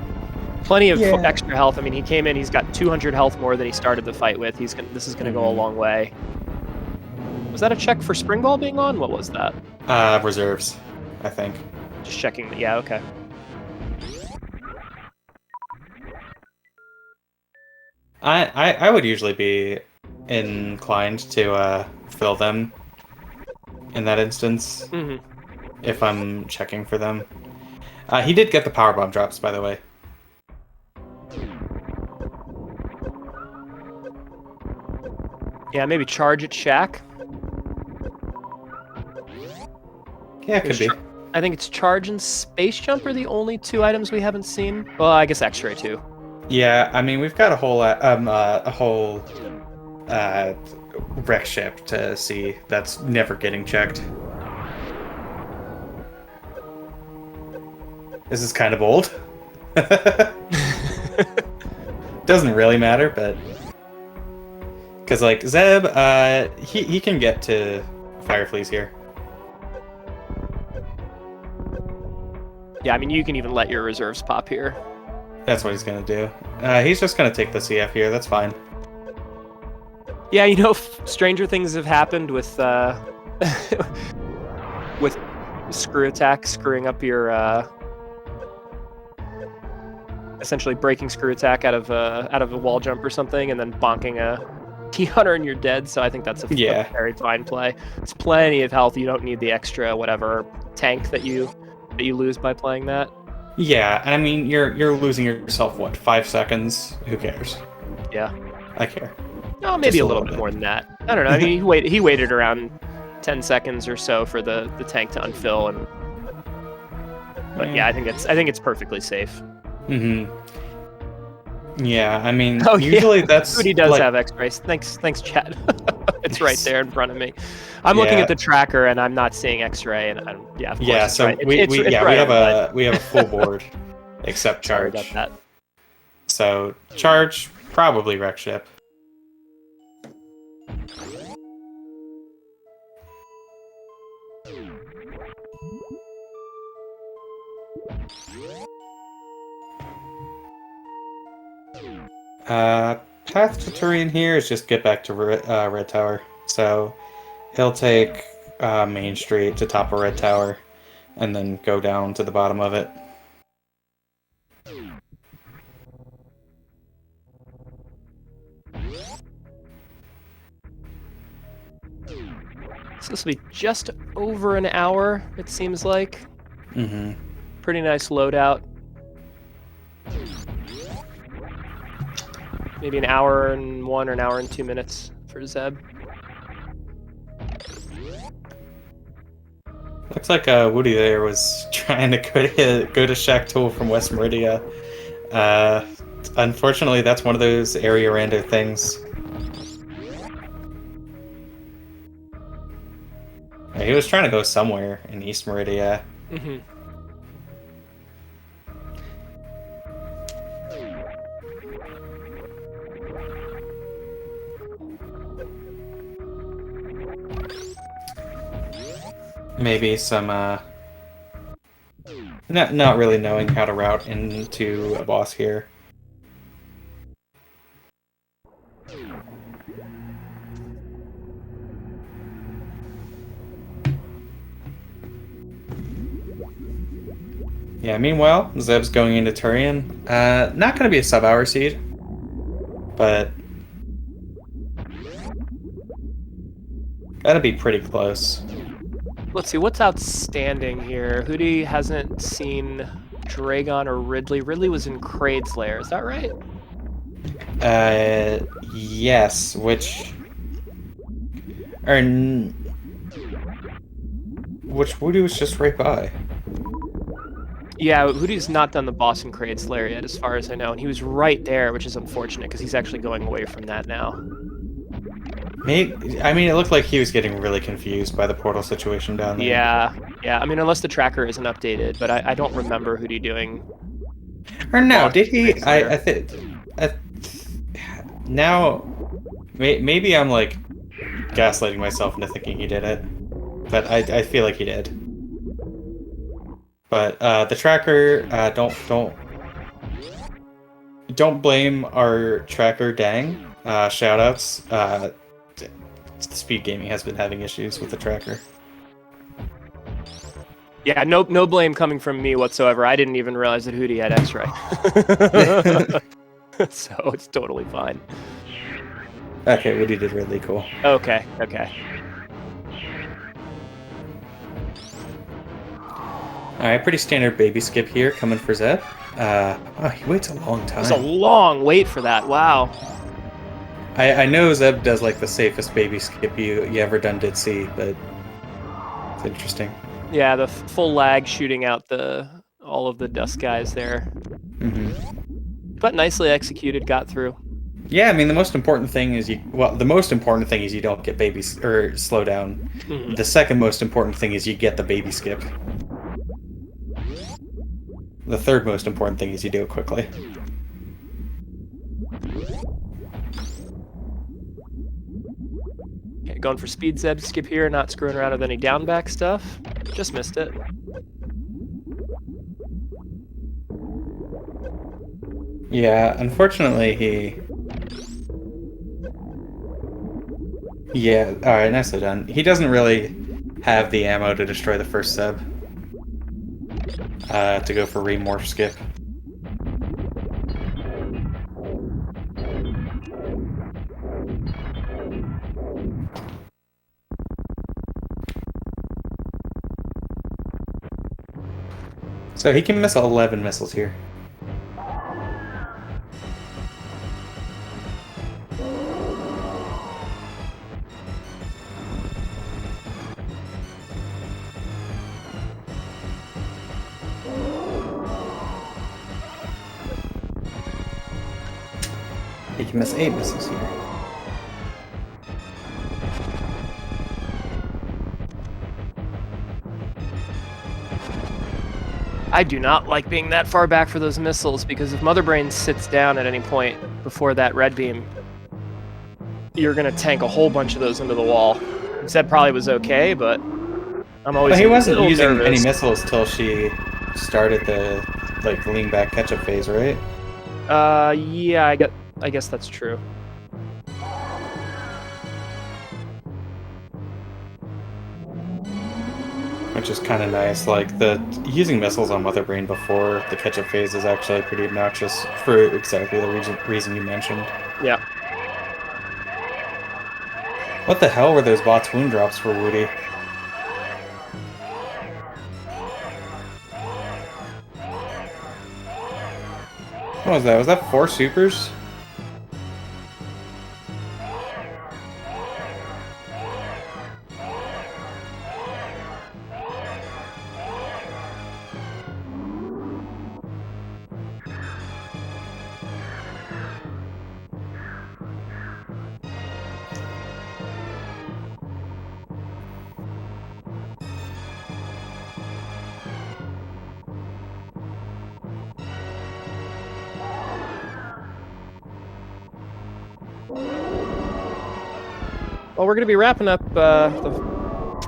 plenty of extra health. I mean, he came in, he's got 200 health more than he started the fight with. This is going to go a long way. Was that a check for Spring Ball being on? What was that? Reserves, I think. Just checking. Yeah, okay. I would usually be inclined to fill them in that instance, if I'm checking for them. He did get the power bomb drops, by the way. Yeah, maybe charge at Shack. Yeah, it could be. I think it's charge and space jump are the only 2 items we haven't seen. Well, I guess X-ray too. Yeah, I mean, we've got a whole wreck ship to see that's never getting checked. This is kind of old. Doesn't really matter, but because like Zeb, he can get to Fireflies here. Yeah, I mean, you can even let your reserves pop here. That's what he's gonna do. He's just gonna take the CF here. That's fine. Yeah, you know, stranger things have happened with with screw attack screwing up your essentially breaking screw attack out of a wall jump or something, and then bonking a T-Hunter and you're dead. So I think that's a very fine play. It's plenty of health. You don't need the extra whatever tank that you lose by playing that. Yeah, and I mean you're losing yourself 5 seconds? Who cares? Yeah, I care. No, maybe a little bit more than that. I don't know. I mean, he waited around 10 seconds or so for the tank to unfill, but yeah, I think it's perfectly safe. Yeah, I mean, usually that's Foodie does have X-rays. Thanks, Chad. It's right there in front of me. I'm looking at the tracker and I'm not seeing X-ray, and yeah, of course it's right. It's right we have a full board, except charge. Sorry about that. So charge, probably wreck ship. Path to Turian here is just get back to Red Tower. So he'll take Main Street to top of Red Tower, and then go down to the bottom of it. So this will be just over an hour, it seems like. Mm-hmm. Pretty nice loadout. Maybe an hour and 1 or an hour and 2 minutes for Zeb. Looks like Woody there was trying to go to Shack Tool from West Meridia. Unfortunately, that's one of those area rando things. He was trying to go somewhere in East Meridia. Mm-hmm. Maybe some, not really knowing how to route into a boss here. Yeah, meanwhile, Zeb's going into Turian. Not going to be a sub-hour seed, but gotta be pretty close. Let's see, what's outstanding here? Hootie hasn't seen Dragon or Ridley. Ridley was in Kraid's lair, is that right? Yes, which Woody was just right by. Yeah, Hootie's not done the boss in Kraid's lair yet, as far as I know, and he was right there, which is unfortunate, because he's actually going away from that now. I mean, it looked like he was getting really confused by the portal situation down there. Yeah. I mean, unless the tracker isn't updated, but I don't remember Hootie doing. Or no, did he? I think. Now, maybe I'm like gaslighting myself into thinking he did it, but I feel like he did. But the tracker, don't blame our tracker. Dang, shoutouts. Speed Gaming has been having issues with the tracker. Yeah, no blame coming from me whatsoever. I didn't even realize that Hootie had X-ray. So it's totally fine. Okay, Woody did really cool. Okay. Alright, pretty standard baby skip here, coming for Zeb. He waits a long time. It's a long wait for that, wow. I know Zeb does like the safest baby skip you ever did see, but it's interesting. Yeah, the full lag shooting out all of the dust guys there. Mm-hmm. But nicely executed, got through. Yeah, I mean the most important thing is you don't get babies or slow down. Mm-hmm. The second most important thing is you get the baby skip. The third most important thing is you do it quickly. Okay, going for speed Zeb skip here, not screwing around with any down back stuff. Just missed it. Yeah, unfortunately Yeah, alright, nicely done. He doesn't really have the ammo to destroy the first Zeb. To go for remorph skip. So he can miss 11 missiles here. He can miss 8 missiles here. I do not like being that far back for those missiles, because if Mother Brain sits down at any point before that red beam, you're going to tank a whole bunch of those into the wall. Zeb probably was okay, but I'm always But he wasn't using nervous. any missiles till she started the lean back catch-up phase, right? Yeah, I guess that's true. Which is kind of nice. Like, using missiles on Mother Brain before the catch-up phase is actually pretty obnoxious for exactly the reason you mentioned. Yeah. What the hell were those bots wound drops for Woody? What was that? Was that 4 supers? Well, we're going to be wrapping up the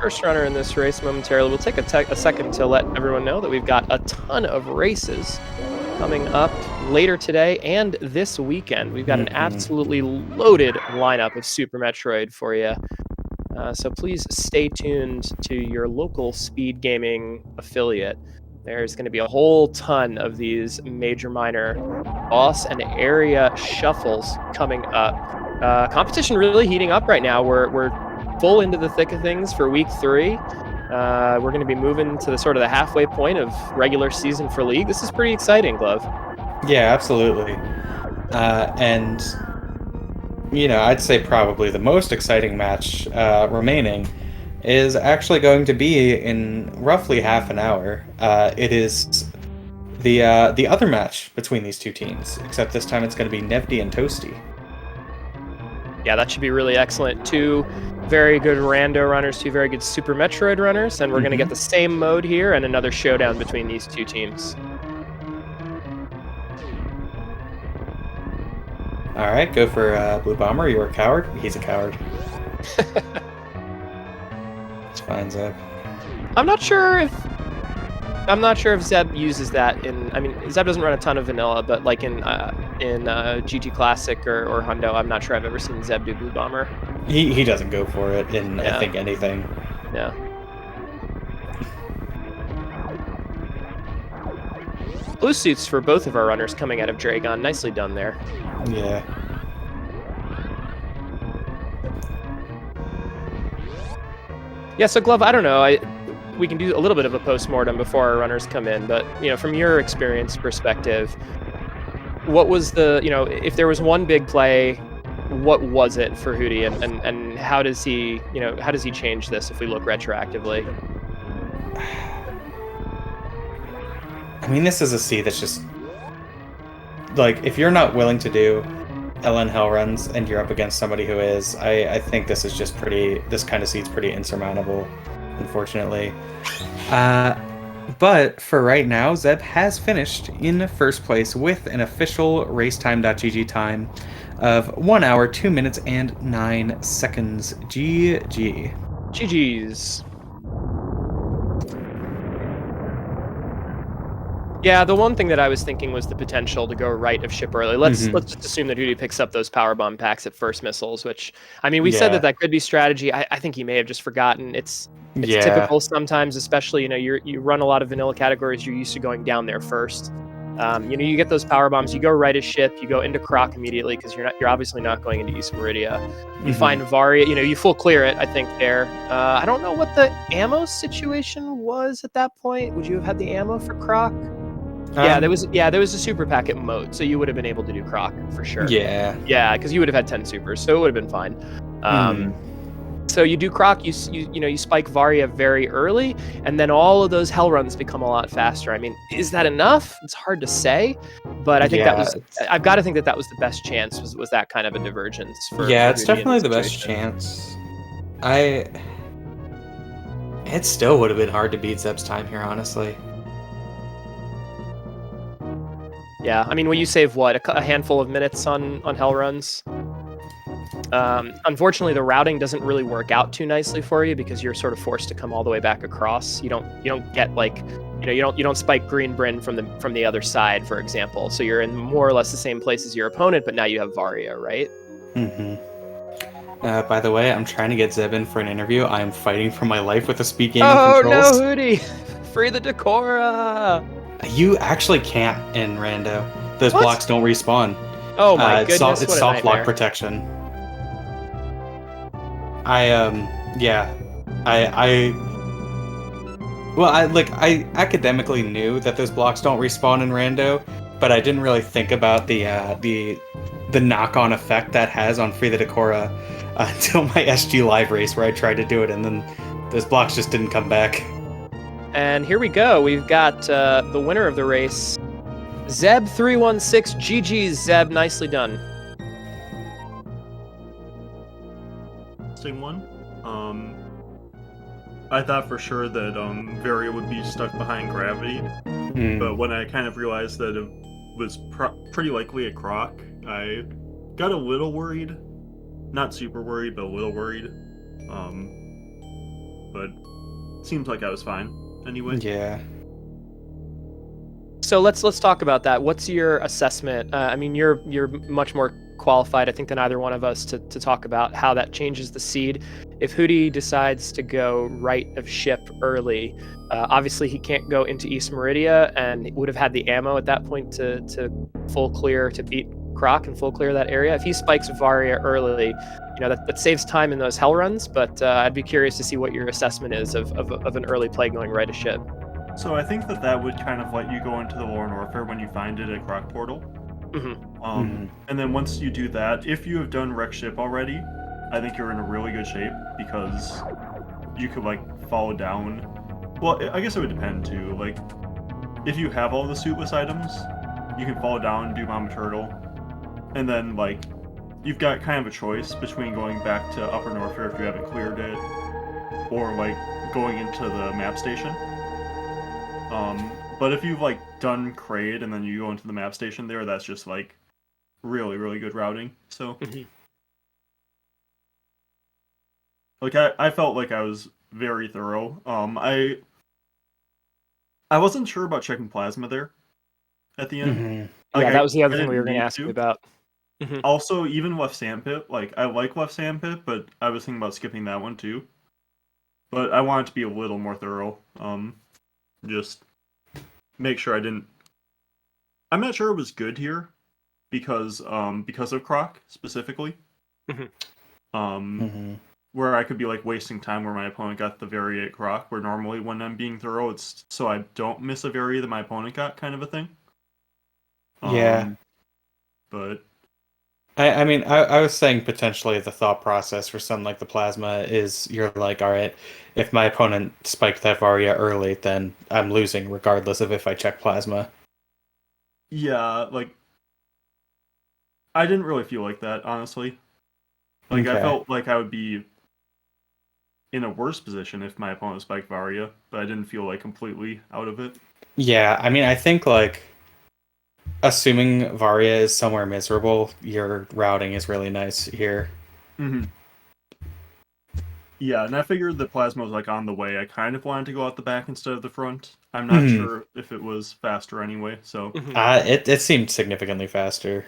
first runner in this race momentarily. We'll take a second to let everyone know that we've got a ton of races coming up later today and this weekend. We've got an absolutely loaded lineup of Super Metroid for you. So please stay tuned to your local speed gaming affiliate. There's going to be a whole ton of these major minor boss and area shuffles coming up. Competition really heating up right now. We're full into the thick of things for week 3. We're going to be moving to the halfway point of regular season for League. This is pretty exciting, Glove. Yeah, absolutely. And I'd say probably the most exciting match remaining is actually going to be in roughly half an hour. It is the other match between these two teams, except this time it's going to be Nevdi and Toasty. Yeah, that should be really excellent. 2 very good rando runners, 2 very good Super Metroid runners, and we're going to get the same mode here and another showdown between these 2 teams. All right, go for Blue Bomber. You're a coward. He's a coward. It's fine, Zeb. I'm not sure if Zeb uses that in. I mean, Zeb doesn't run a ton of vanilla, but like in GT Classic or Hundo, I'm not sure I've ever seen Zeb do Blue Bomber. He doesn't go for it in I think anything. Yeah. Blue suits for both of our runners coming out of Dragon. Nicely done there. Yeah. Yeah, so Glove, I don't know. We can do a little bit of a post-mortem before our runners come in, but from your experience perspective, what was if there was one big play, what was it for Hootie, and how does he change this if we look retroactively? I mean, this is a seed that's just like, if you're not willing to do LN hell runs and you're up against somebody who is, I think this is just this kind of seed's pretty insurmountable, unfortunately. But for right now, Zeb has finished in first place with an official racetime.gg time of 1 hour, 2 minutes, and 9 seconds. GG. GG's. Yeah, the one thing that I was thinking was the potential to go right of ship early. Let's just assume that Hootie picks up those power bomb packs at first missiles, which, I mean, we said that could be strategy. I think he may have just forgotten. It's typical sometimes, especially, you run a lot of vanilla categories, you're used to going down there first. You get those power bombs, you go right as ship, you go into Croc immediately because you're obviously not going into East Meridia. You find Varia, you full clear it, I think, there. I don't know what the ammo situation was at that point. Would you have had the ammo for Croc? There was a super packet mode, so you would have been able to do Croc for sure. Yeah, because you would have had 10 supers, so it would have been fine. So you do Croc, you spike Varia very early, and then all of those hell runs become a lot faster. I mean, is that enough? It's hard to say, but I think I've got to think that was the best chance, was that kind of a divergence. It's definitely the best chance. It still would have been hard to beat Zeb's time here, honestly. Yeah, I mean, when you save what a handful of minutes on hell runs. Unfortunately, the routing doesn't really work out too nicely for you because you're sort of forced to come all the way back across. You don't get like, you don't spike green Bryn from the other side, for example. So you're in more or less the same place as your opponent, but now you have Varia, right? By the way, I'm trying to get Zeb in for an interview. I am fighting for my life with the speed gaming Oh no, controls. Hootie! Free the Decora! You actually can't in Rando. Those What? blocks don't respawn. Oh my It's goodness, it's what a soft lock nightmare. protection. Yeah. I well, I academically knew that those blocks don't respawn in Rando, but I didn't really think about the knock-on effect that has on Free the Decora until my SG Live race where I tried to do it and then those blocks just didn't come back. And here we go. We've got the winner of the race, Zeb316. GG's, Zeb. Nicely done. Interesting one. I thought for sure that Varia would be stuck behind gravity, but when I kind of realized that it was pretty likely a croc, I got a little worried. Not super worried, but a little worried. But seems like I was fine anyway. Yeah. So let's talk about that. What's your assessment? I mean, you're much more qualified, I think, than either one of us to talk about how that changes the seed. If Hootie decides to go right of ship early, obviously he can't go into East Meridia, and would have had the ammo at that point to full clear to beat Croc and full clear that area. If he spikes Varia early, that saves time in those hell runs. But I'd be curious to see what your assessment is of an early play going right of ship. So I think that would kind of let you go into the Lorne Warfare when you find it at Croc Portal. And then once you do that, if you have done Wreck Ship already, I think you're in a really good shape because you could like fall down. Well, I guess it would depend too. Like, if you have all the suitless items, you can fall down and do Mama Turtle, and then like you've got kind of a choice between going back to Upper Norfair if you haven't cleared it, or like going into the map station. But if you've like done Kraid and then you go into the map station there, that's just like really, really good routing. So like I felt like I was very thorough. I wasn't sure about checking plasma there at the end. Like, Yeah, that was the other I thing we were didn't going to need ask you about. Also, even Left Sandpit, like I like Left Sandpit, but I was thinking about skipping that one too. But I wanted to be a little more thorough. Just make sure I didn't. I'm not sure it was good here because of Croc specifically. Where I could be like wasting time where my opponent got the Varia at Croc, where normally when I'm being thorough, it's so I don't miss a Varia that my opponent got, kind of a thing. Yeah. But I mean, I was saying potentially the thought process for something like the plasma is you're like, all right, if my opponent spiked that Varia early, then I'm losing regardless of if I check plasma. yeah, like I didn't really feel like that, honestly. Like I felt like I would be in a worse position if my opponent spiked Varia, but I didn't feel like completely out of it. Yeah, I mean, I think like assuming Varia is somewhere miserable, your routing is really nice here. Yeah, and I figured the plasma was like on the way. I kind of wanted to go out the back instead of the front. I'm not sure if it was faster anyway, so it seemed significantly faster.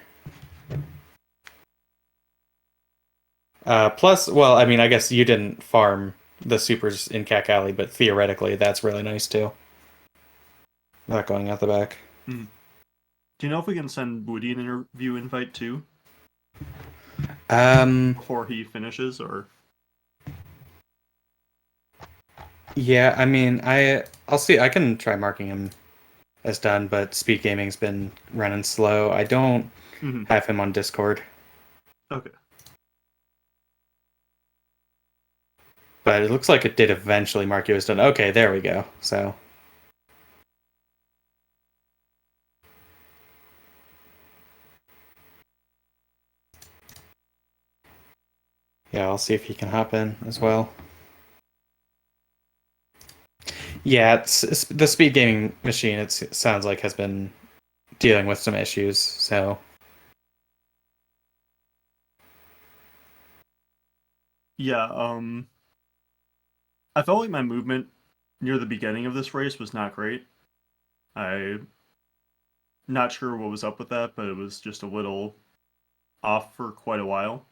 Plus, well, I mean, I guess you didn't farm the supers in Cack Alley, but theoretically, that's really nice too. Not going out the back. Do you know if we can send Woody an interview invite too? Before he finishes, or? Yeah, I mean, I'll see. I can try marking him as done, but Speed Gaming's been running slow. I don't have him on Discord. Okay. But it looks like it did eventually mark you as done. Okay, there we go. So. Yeah, I'll see if he can hop in as well. Yeah, it's the Speed Gaming machine, it sounds like, has been dealing with some issues. So Yeah, I felt like my movement near the beginning of this race was not great. I'm not sure what was up with that, but it was just a little off for quite a while.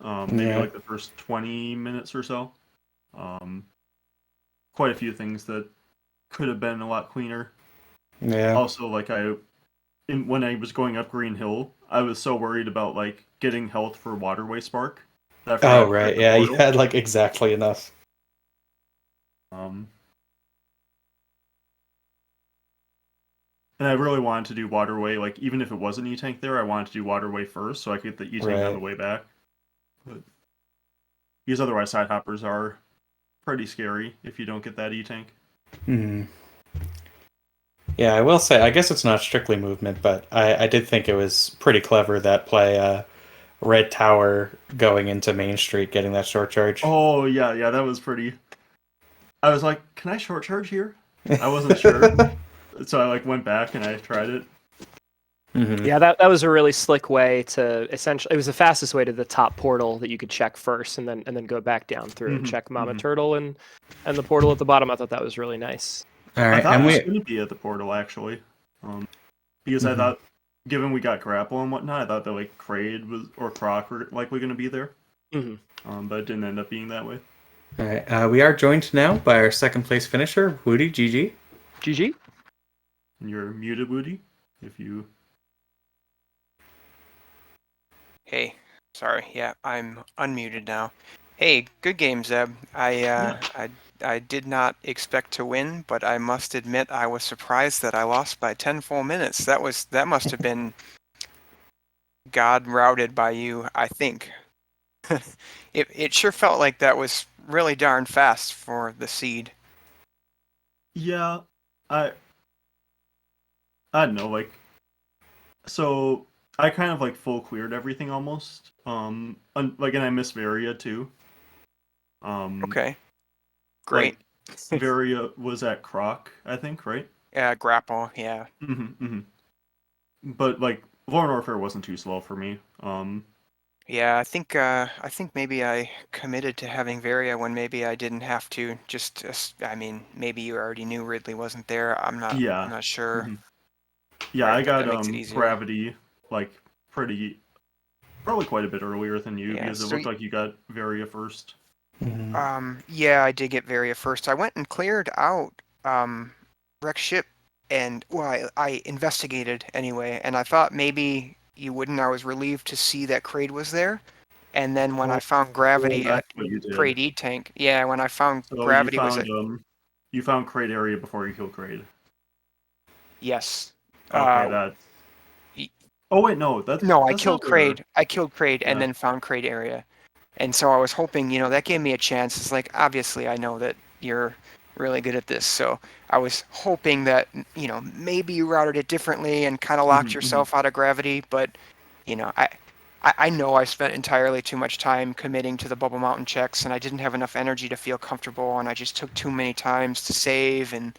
Maybe yeah, like the first 20 minutes or so. Quite a few things that could have been a lot cleaner. yeah. Also, like when I was going up Green Hill, I was so worried about like getting health for Waterway Spark that I Oh forgot to check right, the yeah. You portal. had like exactly enough. Um, and I really wanted to do Waterway, like even if it was an E-Tank there, I wanted to do Waterway first so I could get the E-Tank on the Right. way back. But because otherwise side hoppers are pretty scary if you don't get that E-Tank. Hmm. Yeah, I will say, I guess it's not strictly movement, but I did think it was pretty clever that play Red Tower going into Main Street, getting that short charge. Oh yeah, that was pretty. I was like, can I short charge here? I wasn't sure, so I like went back and I tried it. Hmm. Yeah, that was a really slick way to essentially. It was the fastest way to the top portal that you could check first, and then go back down through and Hmm check Mama hmm Turtle and the portal at the bottom. I thought that was really nice. All I right, thought and it was we. going to be at the portal actually, because I Mhm. thought, given we got grapple and whatnot, I thought that like Kraid was or Croc were likely going to be there. Hmm. But it didn't end up being that way. All right, we are joined now by our second place finisher, Woody GG. GG. And you're muted, Woody. If you Hey, sorry. Yeah, I'm unmuted now. Hey, good game, Zeb. I did not expect to win, but I must admit I was surprised that I lost by 10 full minutes. That must have been God routed by you, I think. It sure felt like that was really darn fast for the seed. yeah, I I don't know like so I kind of like full cleared everything almost. Like and I missed Varia too. Um, Okay, great. like Varia was at Croc, I think, right? Yeah, grapple. Yeah. Mm-hmm. But like Lorne Warfare wasn't too slow for me. Yeah, I think maybe I committed to having Varia when maybe I didn't have to. I mean, maybe you already knew Ridley wasn't there. I'm Yeah. not sure. hmm Yeah, Right, I but got that makes it easier. Gravity like pretty probably quite a bit earlier than you Yeah. because it looked like you got Varia first. Mhm. Yeah, I did get Varia first. I went and cleared out wreck ship, and well, I investigated anyway, and I thought maybe you wouldn't. I was relieved to see that Kraid was there. And then when I Oh, found Gravity that's at what you did. Kraid E-Tank, yeah, when I found So Gravity was at you found Crate area before you killed Crate. yes. Okay, Uh, that. y- Oh wait, no, no, I that's not killed where. Kraid. I killed Kraid and Yeah. then found Kraid area. And so I was hoping, that gave me a chance. It's like, obviously, I know that you're really good at this. So I was hoping that, maybe you routed it differently and kind of locked hmm yourself out of Gravity. But, I know I spent entirely too much time committing to the Bubble Mountain checks, and I didn't have enough energy to feel comfortable, and I just took too many times to save, and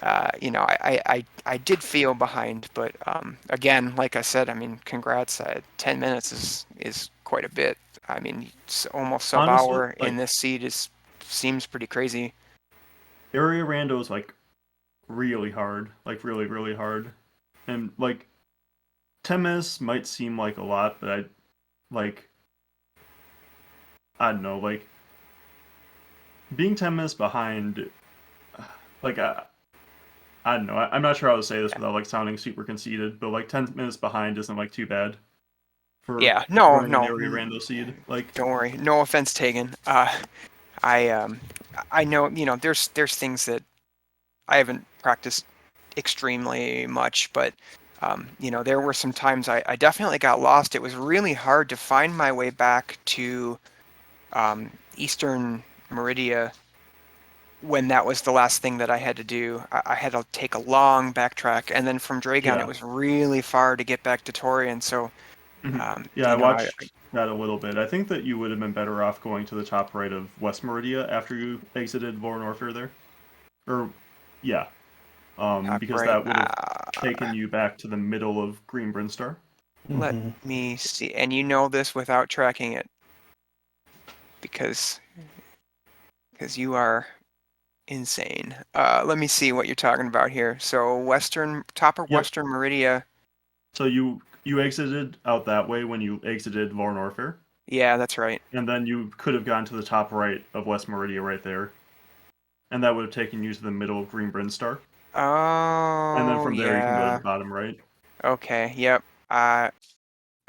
I did feel behind, but again, like I said, I mean, congrats. 10 minutes is quite a bit. I mean, it's almost sub Honestly, hour in like this seed seems pretty crazy. area rando is like really hard, like really hard, and like 10 minutes might seem like a lot, but like I don't know, like being 10 minutes behind, like I don't know. I'm not sure how to say this Yeah, without like sounding super conceited, but like 10 minutes behind isn't like too bad for yeah. No, running an no, area rando seed. Like, don't worry. No offense taken. I um, I know there's things that I haven't practiced extremely much, but there were some times I definitely got lost. It was really hard to find my way back to Eastern Meridia when that was the last thing that I had to do. I had to take a long backtrack, and then from Dragon it yeah. was really far to get back to Torian. So, Mhm. um, Yeah, I you know, I, watched that a little bit. I think that you would have been better off going to the top right of West Meridia after you exited Lore Warfare there. Or, yeah. because Right. that would have taken you back to the middle of Green Brinstar. Let me see. And you know this without tracking it, because you are insane. Let me see what you're talking about here. So top of Yep. Western Meridia. So you exited out that way when you exited Vorn Orfair, Yeah, that's right. and then you could have gone to the top right of West Meridia right there, and that would have taken you to the middle of Green Brinstar. And then Oh, from there you can go to yeah. the bottom right. Okay, yep.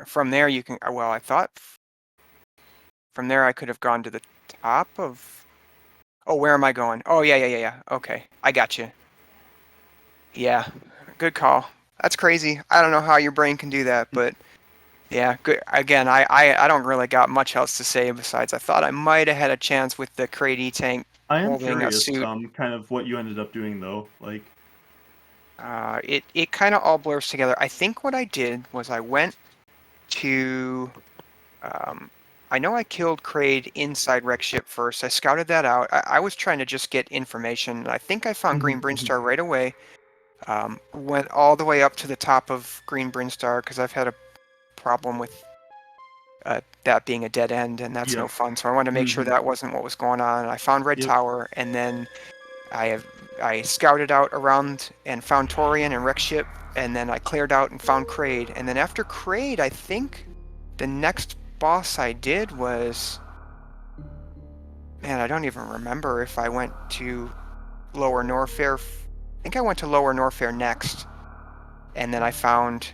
From there you can, well, I thought from there I could have gone to the top of, oh, where am I going? Oh, yeah. Okay, I got you. Yeah, good call. That's crazy. I don't know how your brain can do that, but yeah, good. Again, I don't really got much else to say besides I thought I might have had a chance with the Crate tank I am holding a curious, suit. kind of what you ended up doing though. Like, It kind of all blurs together. I think what I did was I went to, I know I killed Kraid inside Wreck Ship first. I scouted that out. I was trying to just get information. I think I found Green Brinstar right away. Went all the way up to the top of Green Brinstar because I've had a problem with that being a dead end, and that's no Yep. fun. So I wanted to make sure that wasn't what was going on. I found Red Yep. Tower, and then I scouted out around and found Torian and Wreck Ship, and then I cleared out and found Kraid. And then after Kraid, I think the next boss I did was, man, I don't even remember if I went to Lower Norfair. I think I went to Lower Norfair next, and then I found,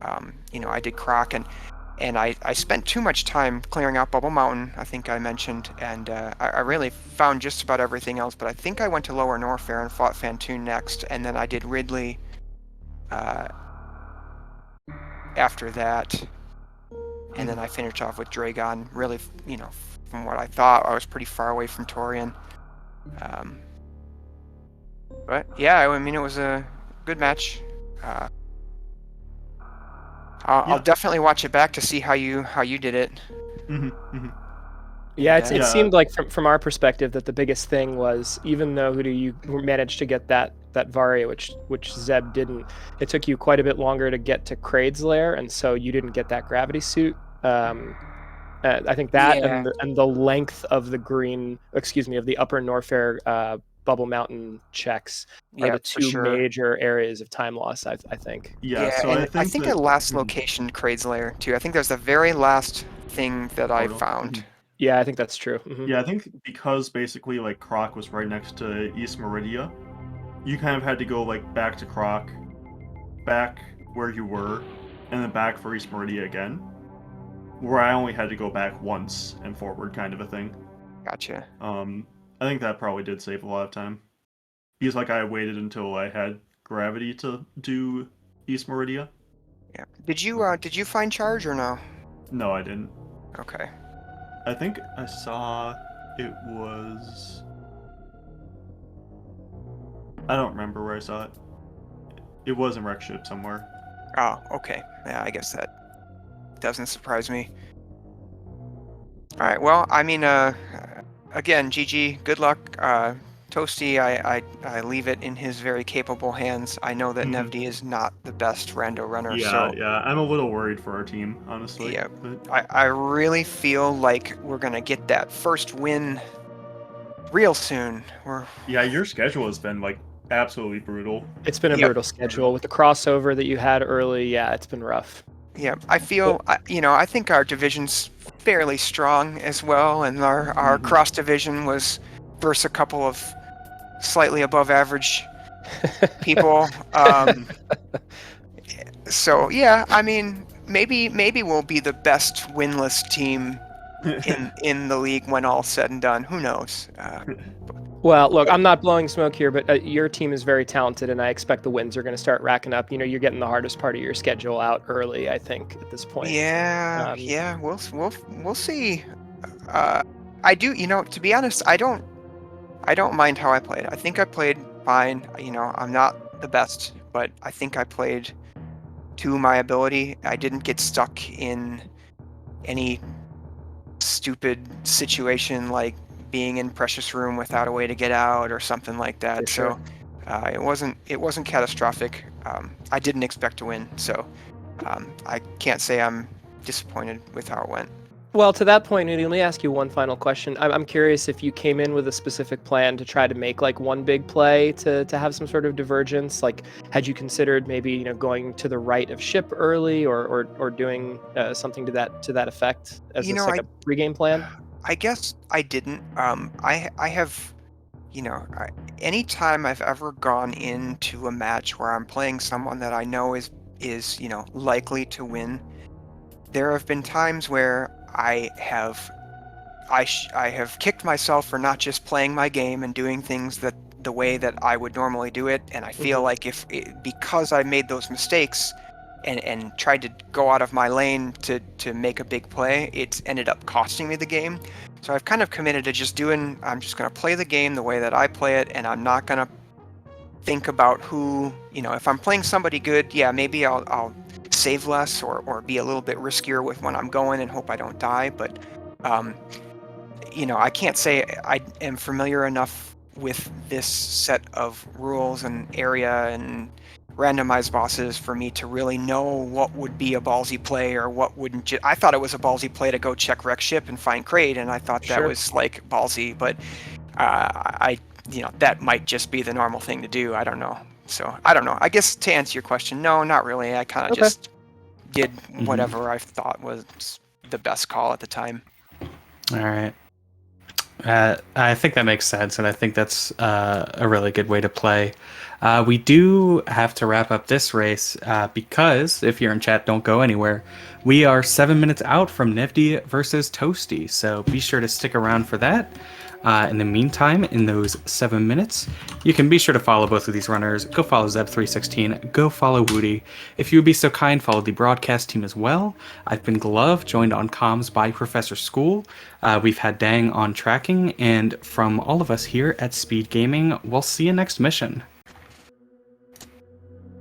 I did Croc, and I spent too much time clearing out Bubble Mountain, I think I mentioned, and I really found just about everything else, but I think I went to Lower Norfair and fought Fantoon next, and then I did Ridley after that, and then I finished off with Dragon. Really, from what I thought, I was pretty far away from Torian. But yeah, I mean, it was a good match. I'll definitely watch it back to see how you did it. Yeah, And, it seemed like from our perspective that the biggest thing was, even though you managed to get that Varia, which Zeb didn't, it took you quite a bit longer to get to Kraid's lair, and so you didn't get that gravity suit. I think that Yeah. and the length of the of the Upper Norfair Bubble Mountain checks are Yeah, the for two sure. major areas of time loss. I think. Yeah. Yeah, So and I think the that last location, Kraid's lair, too. I think that's the very last thing that I portal. found. Yeah, I think that's true. Mm-hmm. Yeah, I think because basically like Croc was right next to East Meridia, you kind of had to go like back to Croc, back where you were, and then back for East Meridia again. Where I only had to go back once and forward, kind of a thing. Gotcha. I think that probably did save a lot of time. Because like I waited until I had gravity to do East Meridia. Yeah. Did you find charge or no? No, I didn't. Okay. I think I saw it was. I don't remember where I saw it. It was in Wreck Ship somewhere. Oh, okay. Yeah, I guess that doesn't surprise me. All right. Well, I mean, again, GG. Good luck. Toasty, I leave it in his very capable hands. I know that Nevdi is not the best rando runner, so Yeah, I'm a little worried for our team, honestly. yeah, But... I really feel like we're gonna get that first win real soon. Yeah, your schedule has been like absolutely brutal. It's been a brutal schedule with the crossover that you had early. Yeah, it's been rough. Yeah, I feel, I think our division's fairly strong as well, and our cross division was versus a couple of slightly above average people. So yeah, I mean, maybe we'll be the best winless team in the league when all's said and done. Who knows? Well, look, I'm not blowing smoke here, but your team is very talented, and I expect the wins are going to start racking up. You're getting the hardest part of your schedule out early, I think, at this point. Yeah, we'll see. I do, to be honest, I don't mind how I played. I think I played fine. I'm not the best, but I think I played to my ability. I didn't get stuck in any stupid situation like being in Precious Room without a way to get out or something like that. For sure. So It wasn't catastrophic. I didn't expect to win, so I can't say I'm disappointed with how it went. Well, to that point, Nudie, let me ask you one final question. I'm curious if you came in with a specific plan to try to make like one big play to have some sort of divergence. Like, had you considered maybe going to the right of ship early, or doing something to that effect as You it's know, like a pregame plan? I guess I didn't. I have, anytime I've ever gone into a match where I'm playing someone that I know is likely to win, there have been times where I have kicked myself for not just playing my game and doing things that the way that I would normally do it, and I feel like because I made those mistakes and tried to go out of my lane to make a big play, it's ended up costing me the game. So I've kind of committed to I'm just going to play the game the way that I play it, and I'm not going to think about if I'm playing somebody good, yeah, maybe I'll save less or be a little bit riskier with when I'm going and hope I don't die. But I can't say I am familiar enough with this set of rules and area and randomized bosses for me to really know what would be a ballsy play or what wouldn't. I thought it was a ballsy play to go check wreck ship and find crate, and I thought that was like ballsy, but that might just be the normal thing to do. I don't know. So I don't know. I guess to answer your question, no, not really. I kind of just did whatever I thought was the best call at the time. All right. I think that makes sense, and I think that's a really good way to play. We do have to wrap up this race because, if you're in chat, don't go anywhere. We are 7 minutes out from Nifty versus Toasty, so be sure to stick around for that. In the meantime, in those 7 minutes, you can be sure to follow both of these runners. Go follow Zeb316. Go follow Woody. If you would be so kind, follow the broadcast team as well. I've been Glove, joined on comms by Professor School. We've had Dang on tracking, and from all of us here at Speed Gaming, we'll see you next mission.